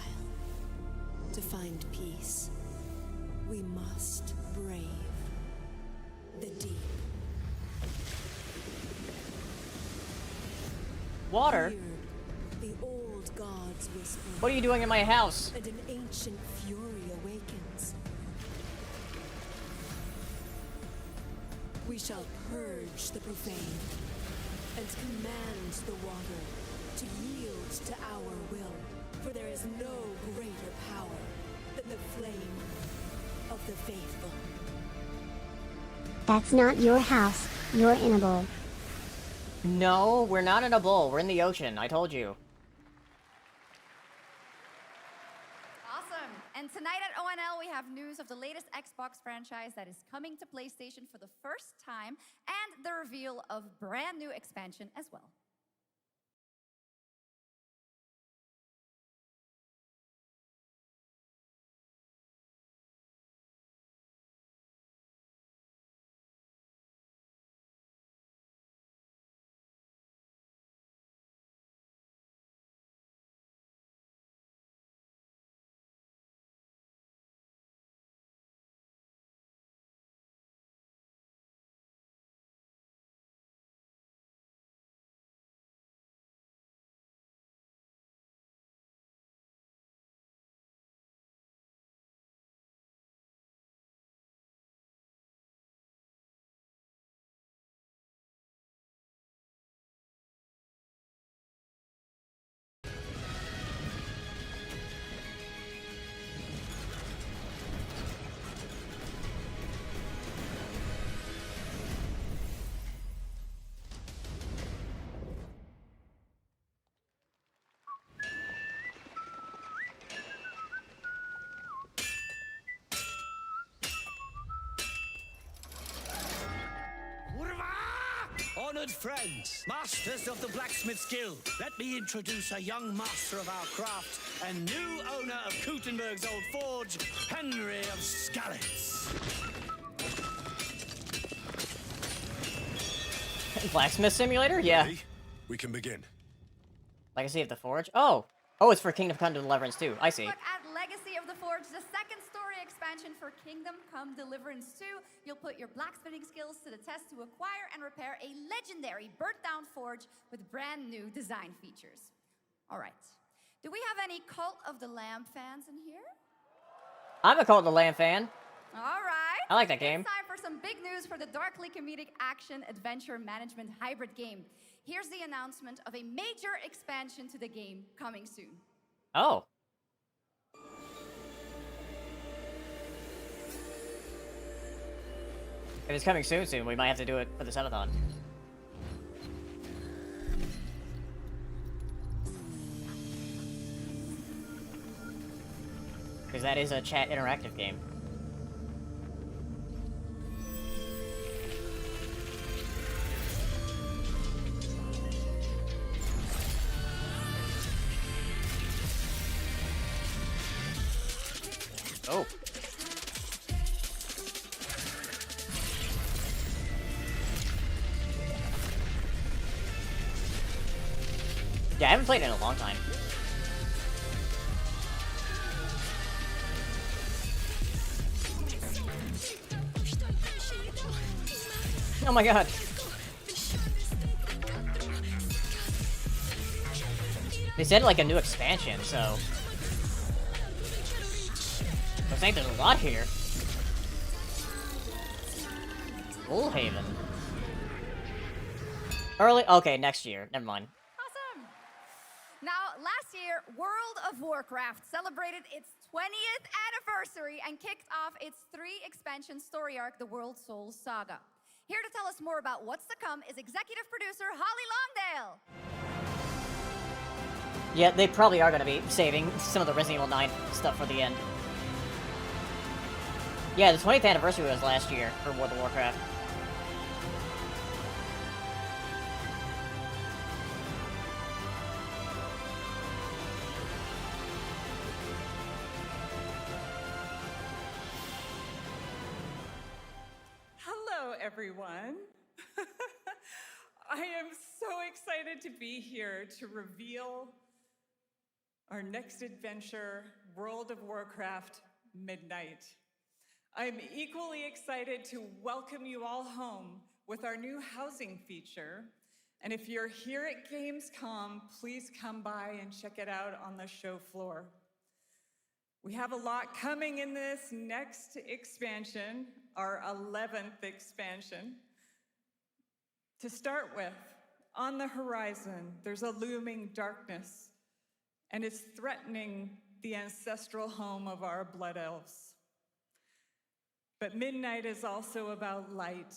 To find peace, we must brave the deep. Water? Hear the old gods whisper. What are you doing in my house? And an ancient fury awakens. We shall purge the profane and command the water to yield to our will, for there is no greater power than the flame of the faithful. That's not your house. You're in a bowl. No, we're not in a bowl. We're in the ocean. I told you. Awesome. And tonight at ONL, we have news of the latest Xbox franchise that is coming to PlayStation for the first time, and the reveal of brand new expansion as well. Honored friends, masters of the blacksmith guild, let me introduce a young master of our craft and new owner of Kutenberg's old forge, Henry of Skalitz. Blacksmith Simulator? Yeah. Ready? We can begin. Legacy of the Forge? Oh! Oh, it's for Kingdom Come Deliverance too. I see. Look at Legacy of the Forge, the second story expansion for Kingdom Come Deliverance 2. You'll put your blacksmithing skills to the test to acquire and repair a legendary burnt-down forge with brand new design features. All right. Do we have any Cult of the Lamb fans in here? I'm a Cult of the Lamb fan. All right. I like that game. It's time for some big news for the darkly comedic action adventure management hybrid game. Here's the announcement of a major expansion to the game coming soon. Oh. If it's coming soon, we might have to do it for the subathon. Because that is a chat interactive game. Oh. Yeah, I haven't played it in a long time. Oh my god. They said like a new expansion, so looks like there's a lot here. Bullhaven. Early. Okay, next year. Never mind. Awesome. Now, last year, World of Warcraft celebrated its 20th anniversary and kicked off its 3-expansion story arc, the World Souls Saga. Here to tell us more about what's to come is executive producer Holly Longdale. Yeah, they probably are going to be saving some of the Resident Evil 9 stuff for the end. Yeah, the 20th anniversary was last year for World of Warcraft. Hello, everyone. I am so excited to be here to reveal our next adventure, World of Warcraft Midnight. I'm equally excited to welcome you all home with our new housing feature. And if you're here at Gamescom, please come by and check it out on the show floor. We have a lot coming in this next expansion, our 11th expansion. To start with, on the horizon, there's a looming darkness, and it's threatening the ancestral home of our blood elves. But Midnight is also about light,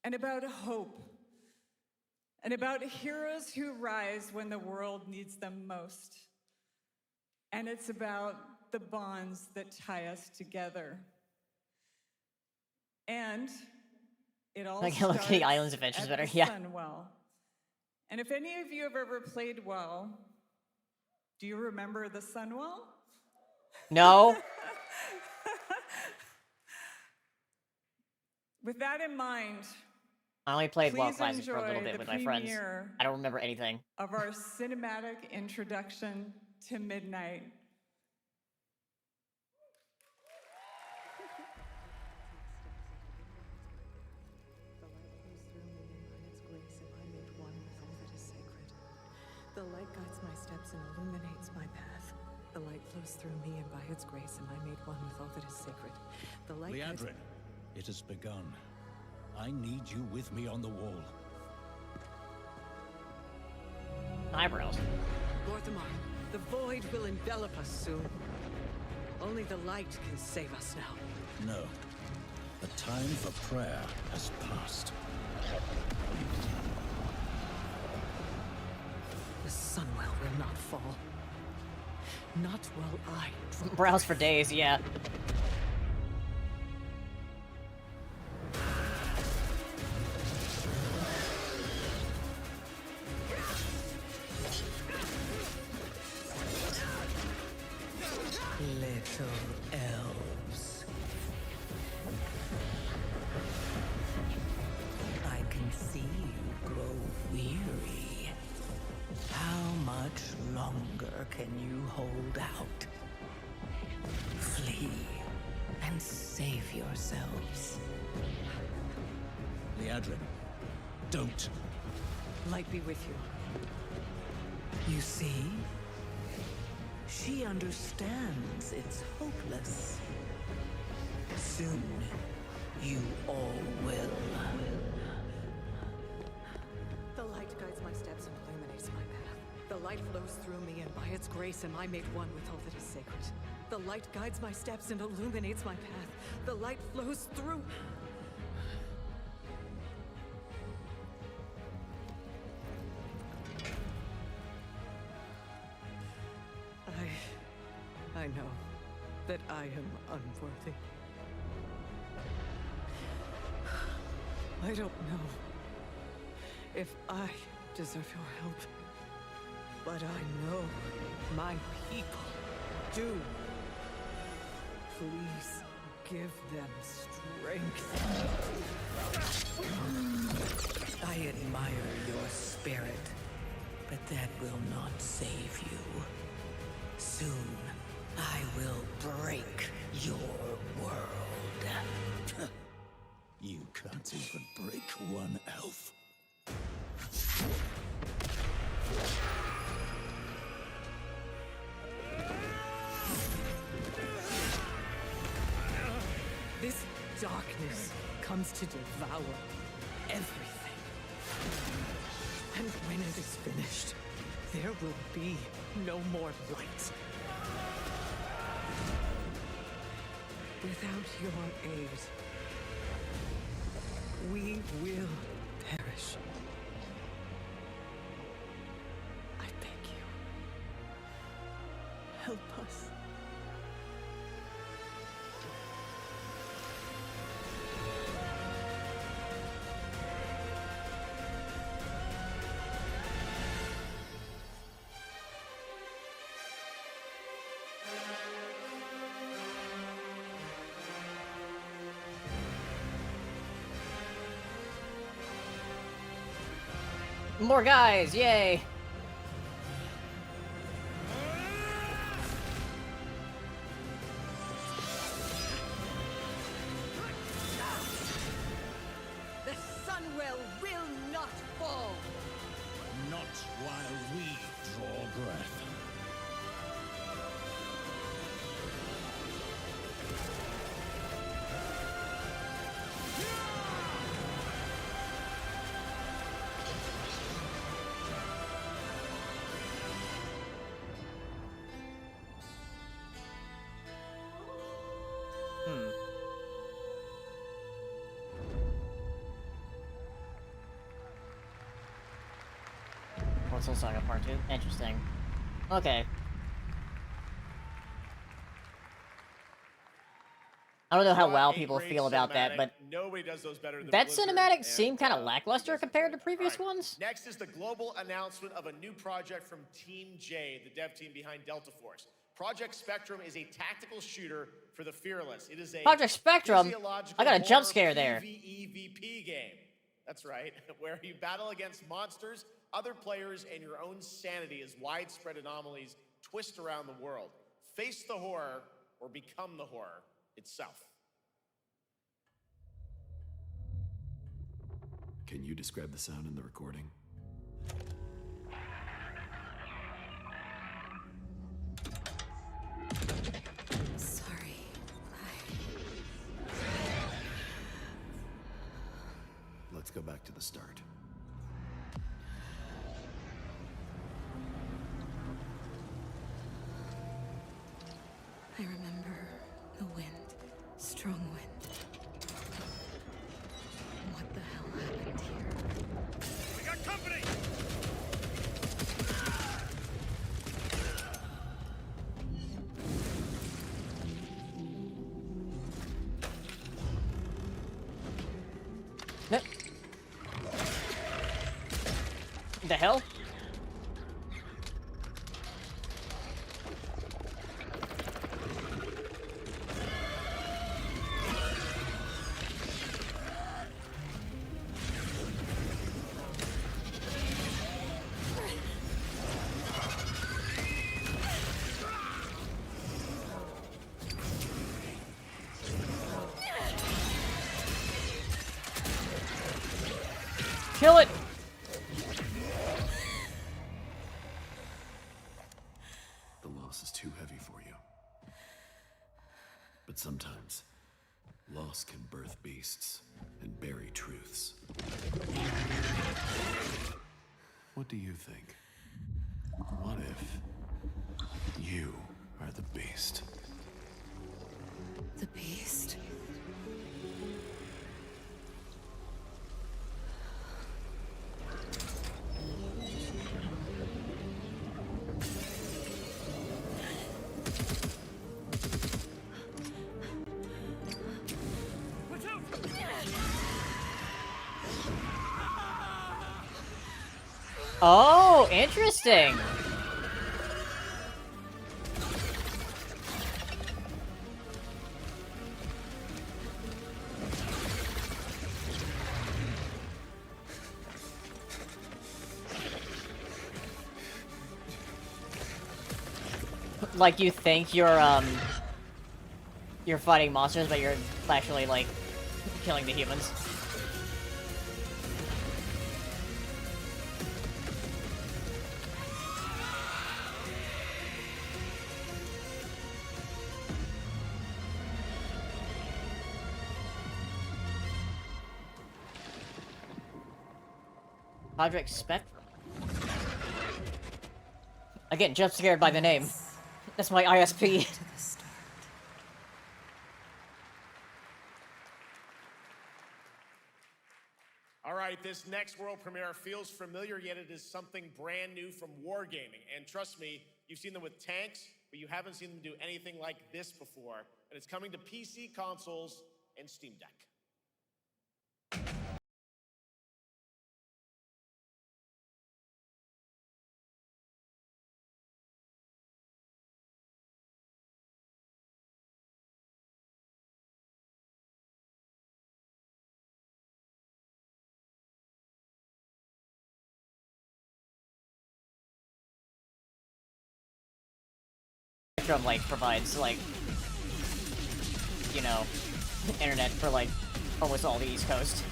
and about hope, and about heroes who rise when the world needs them most. And it's about the bonds that tie us together. And it all Like, starts look at the Islands Adventures at better, the yeah. Sunwell. And if any of you have ever played WoW, do you remember the Sunwell? No. With that in mind, I only played WoW please Classic for a little enjoy bit the with my friends. premiere I don't remember anything. of our cinematic introduction to Midnight. The light guides my steps and illuminates my path. The light flows through me, and by its grace am I made one with all that is sacred. The light guides... Liadrin, it has begun. I need you with me on the wall. Eyebrows. Gorthamar, the void will envelop us soon. Only the light can save us now. No. The time for prayer has passed. The Sunwell will not fall. Not while I drop. Browse for days, yeah. Little elves. I can see you grow weary. How much longer can you hold out? Flee and save yourselves. Liadrin, don't. Light be with you. You see? She understands it's hopeless. Soon, you all will. The light guides my steps and illuminates my path. The light flows through me, and by its grace am I made one with all that is sacred. The light guides my steps and illuminates my path. The light flows through... I know that I am unworthy. I don't know if I deserve your help, but I know my people do. Please give them strength. I admire your spirit, but that will not save you. Soon, I will break your world. You can't even break one elf. This darkness comes to devour everything. And when it is finished, there will be no more light. Without your aid, we will perish. I beg you, help us. More guys, yay! The Sunwell will not fall! Not while we draw breath. Soul Saga Part 2. Interesting. Okay. I don't know how well people feel about that, but nobody does those better than that Blizzard, cinematic seemed kind of lackluster compared to previous All right. ones. Next is the global announcement of a new project from Team J, the dev team behind Delta Force. Project Spectrum is a tactical shooter for the fearless. It is a Project Spectrum? physiological I got a jump horror scare there. PvEVP game. That's right, where you battle against monsters, other players, and your own sanity as widespread anomalies twist around the world. Face the horror or become the horror itself. Can you describe the sound in the recording? Sorry. Let's go back to the start. I remember the wind. Strong wind. What the hell happened here? We got company! No. The hell? Kill it! The loss is too heavy for you. But sometimes, loss can birth beasts and bury truths. What do you think? What if you are the beast? The beast? Oh, interesting. Like you think you're fighting monsters, but you're actually like killing the humans. Project Spectrum. Again, jump scared by the name. That's my ISP. All right, this next world premiere feels familiar, yet it is something brand new from Wargaming. And trust me, you've seen them with tanks, but you haven't seen them do anything like this before. And it's coming to PC, consoles, and Steam Deck. Spectrum, like, provides, like, you know, internet for, like, almost all the East Coast.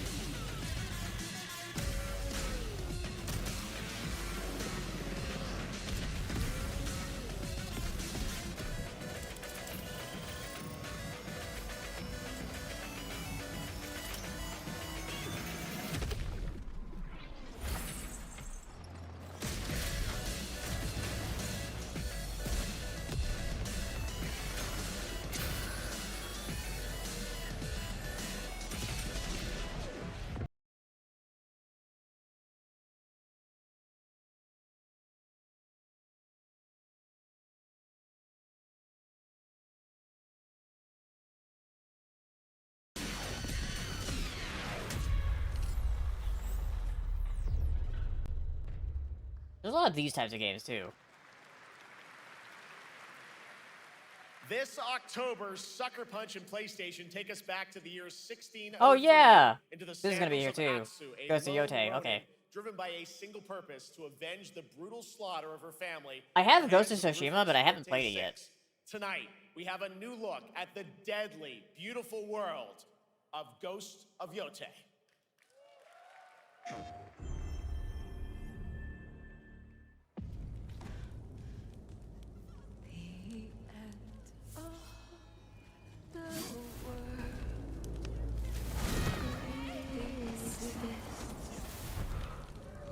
There's a lot of these types of games, too. This October, Sucker Punch and PlayStation take us back to the year 1603. Oh, yeah! Into the This is gonna be here, sandals too. of Atsu, a Goes to lone Yotei, Ronin okay. driven by a single purpose to avenge the brutal slaughter of her family. I have at Ghost of the hands Tsushima, but I haven't Yotei played it yet. 6. Tonight, we have a new look at the deadly, beautiful world of Ghost of Yotei.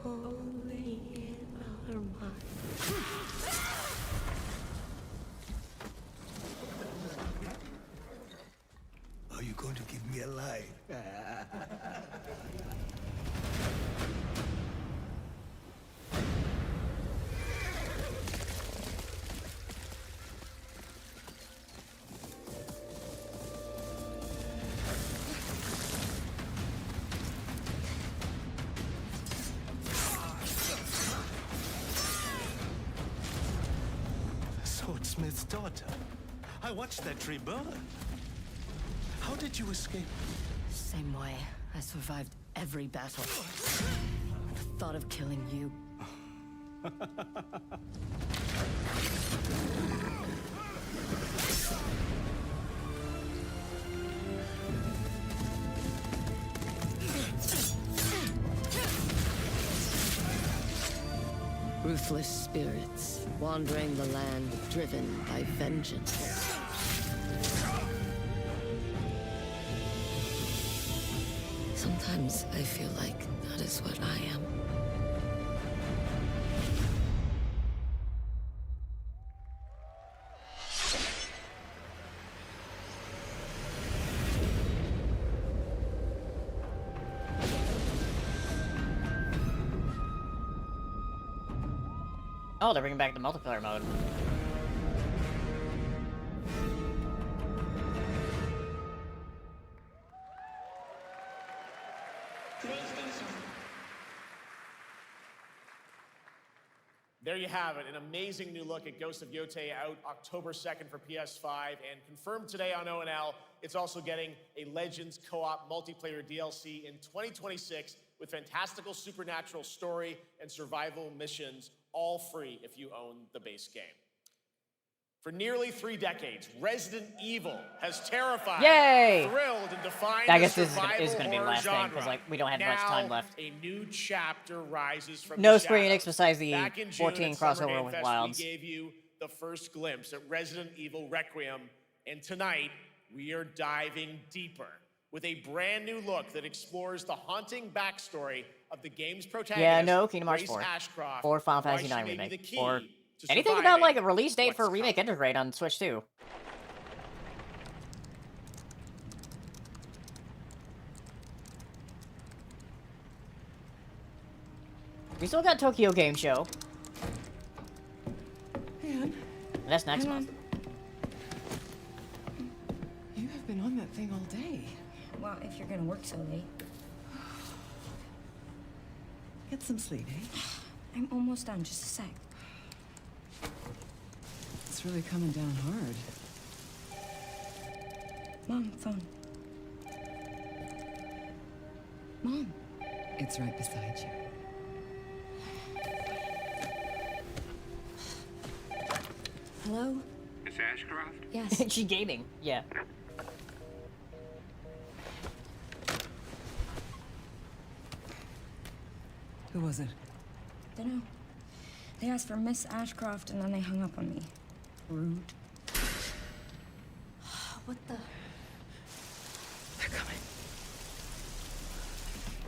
Only in our minds. Are you going to give me a line? Swordsmith's daughter. I watched that tree burn. How did you escape? Same way. I survived every battle. The thought of killing you. Ruthless spirits, wandering the land, driven by vengeance. Sometimes I feel like that is what I am. Oh, they're bringing back the multiplayer mode. There you have it, an amazing new look at Ghost of Yotei, out October 2nd for PS5, and confirmed today on ONL, it's also getting a Legends co-op multiplayer DLC in 2026 with fantastical supernatural story and survival missions, all free if you own the base game. For nearly 3 decades, Resident Evil has terrified, Yay! thrilled, and defined I guess the this is survival gonna be the horror last thing, genre. because, like, we don't have much time left. A new chapter rises from No the Square shadows. Enix besides the Back in June 14 at Summer crossover Game with Fest, Wilds. We gave you the first glimpse at Resident Evil Requiem, and tonight we are diving deeper with a brand new look that explores the haunting backstory of of the game's Yeah, protagonist, no, Kingdom Hearts Grace 4. Ashcroft, Or Final and why Fantasy she 9 may be remake. the key Or to anything about like a surviving release date for what's Remake coming. Integrate on Switch 2. We still got Tokyo Game Show. Anne, And that's next hang month. you have been on that thing all day. Well, if you're gonna work so late. Get some sleep, eh? I'm almost done, just a sec. It's really coming down hard. Mom, phone. Mom. It's right beside you. Hello? Miss Ashcroft? Yes. She gaming. Yeah. Who was it? Dunno. They asked for Miss Ashcroft and then they hung up on me. Rude. What the? They're coming.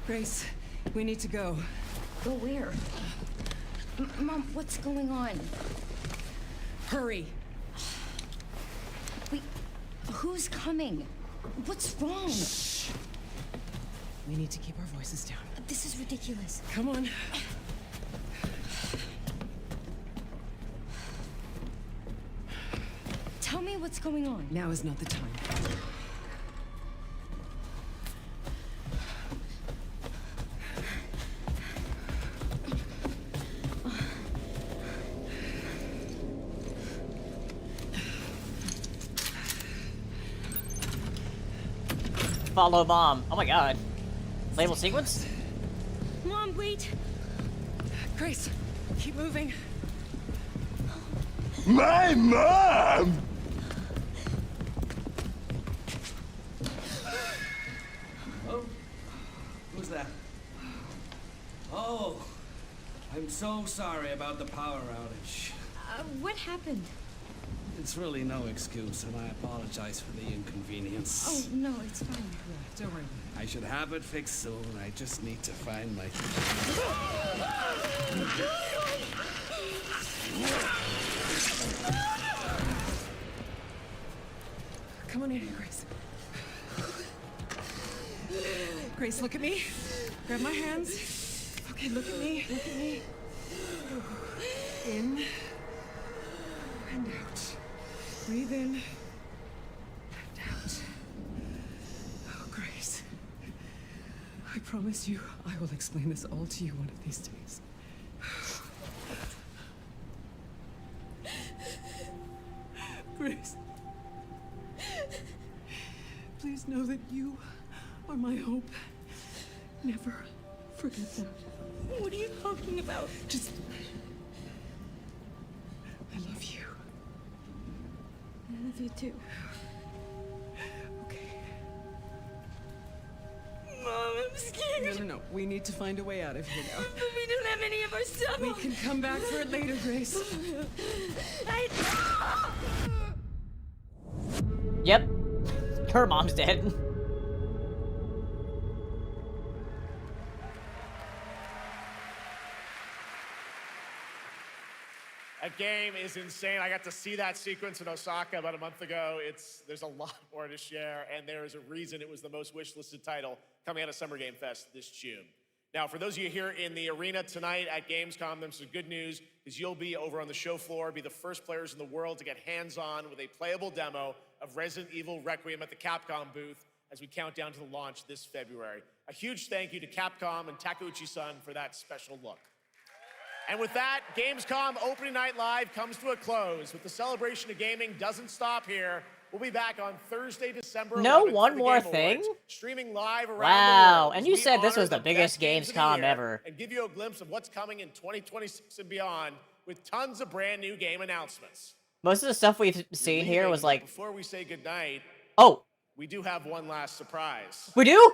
Grace, we need to go. Go where? Mom, what's going on? Hurry. Wait, who's coming? What's wrong? Shh. We need to keep our voices down. This is ridiculous. Come on. Tell me what's going on. Now is not the time. Follow bomb. Oh my god. Label sequence? Mom, wait. Grace, keep moving. My mom! Oh, who's that? Oh, I'm so sorry about the power outage. What happened? It's really no excuse, and I apologize for the inconvenience. Oh, no, it's fine. Don't worry. I should have it fixed soon. I just need to find my... Come on in, Grace. Grace, look at me. Grab my hands. Okay, look at me. Look at me. In and out. Breathe in and out. Oh, Grace. I promise you, I will explain this all to you one of these days. Grace. Please know that you are my hope. Never forget that. What are you talking about? Just... I love you. I love you too. Okay. Mom, I'm scared. No. We need to find a way out of here now. But we don't have any of our stuff. We can come back for it later, Grace. Yep. Her mom's dead. That game is insane. I got to see that sequence in Osaka about a month ago. There's a lot more to share, and there is a reason it was the most wishlisted title coming out of Summer Game Fest this June. Now, for those of you here in the arena tonight at Gamescom, there's some good news, because you'll be over on the show floor, be the first players in the world to get hands-on with a playable demo of Resident Evil Requiem at the Capcom booth as we count down to the launch this February. A huge thank you to Capcom and Takeuchi-san for that special look. And with that, Gamescom Opening Night Live comes to a close, but the celebration of gaming doesn't stop here. We'll be back on Thursday, December 11th. No, for one the more Game thing? Awards, streaming live around the Wow, world. and as you we said this honor was the biggest best games of the Gamescom year ever. And give you a glimpse of what's coming in 2026 and beyond with tons of brand new game announcements. Most of the stuff we've seen here was like... Before we say goodnight, oh, we do have one last surprise. we do?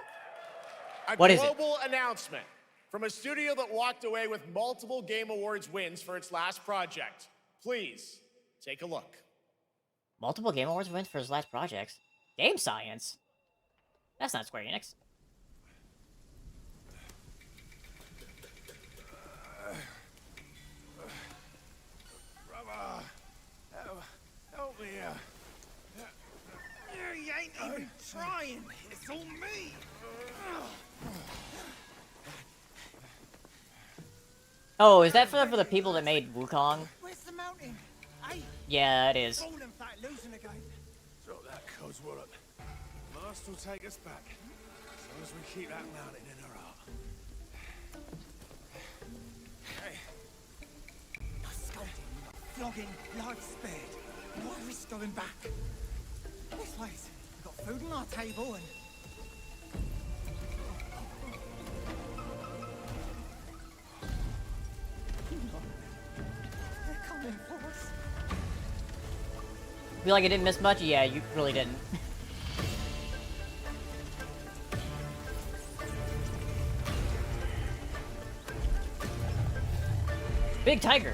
A What is it? global announcement from a studio that walked away with multiple Game Awards wins for its last project. Please, take a look. Multiple Game Awards wins for his last projects. Game Science? That's not Square Enix. trying. It's all me. Oh, is that for the people that made Wukong? Where's the mountain? Hey, Yeah, it is. falling back, losing again. Drop that codswallop. Mast will take us back. As long as we keep that mountain in our heart. Hey. No scolding, no flogging, life spared. No risk going back. This place. We've got food on our table and... They're coming for us. Feel like I didn't miss much? Yeah, you really didn't. Big tiger.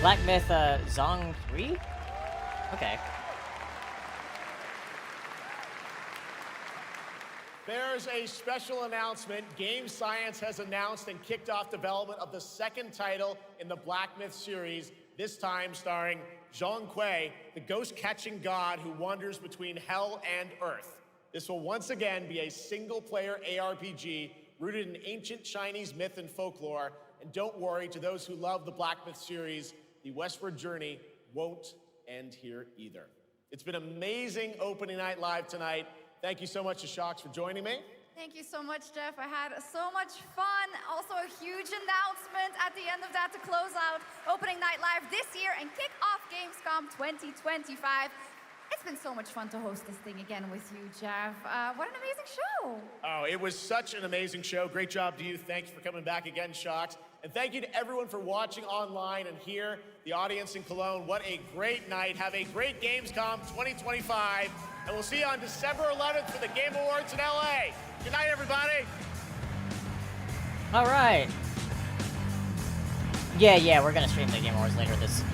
Black Myth, Zong 3? Okay. There's a special announcement. Game Science has announced and kicked off development of the second title in the Black Myth series, this time starring Zhong Kui, the ghost-catching god who wanders between hell and earth. This will once again be a single-player ARPG rooted in ancient Chinese myth and folklore. And don't worry, to those who love the Black Myth series, the westward journey won't end here either. It's been amazing opening night live tonight. Thank you so much to Shocks for joining me. Thank you so much, Jeff. I had so much fun. Also, a huge announcement at the end of that to close out opening night live this year and kick off Gamescom 2025. It's been so much fun to host this thing again with you, Jeff. What an amazing show. Oh, it was such an amazing show. Great job to you. Thanks for coming back again, Shocks. And thank you to everyone for watching online and here, the audience in Cologne. What a great night. Have a great Gamescom 2025. And we'll see you on December 11th for the Game Awards in LA. Good night, everybody. All right. Yeah, we're gonna stream the Game Awards later this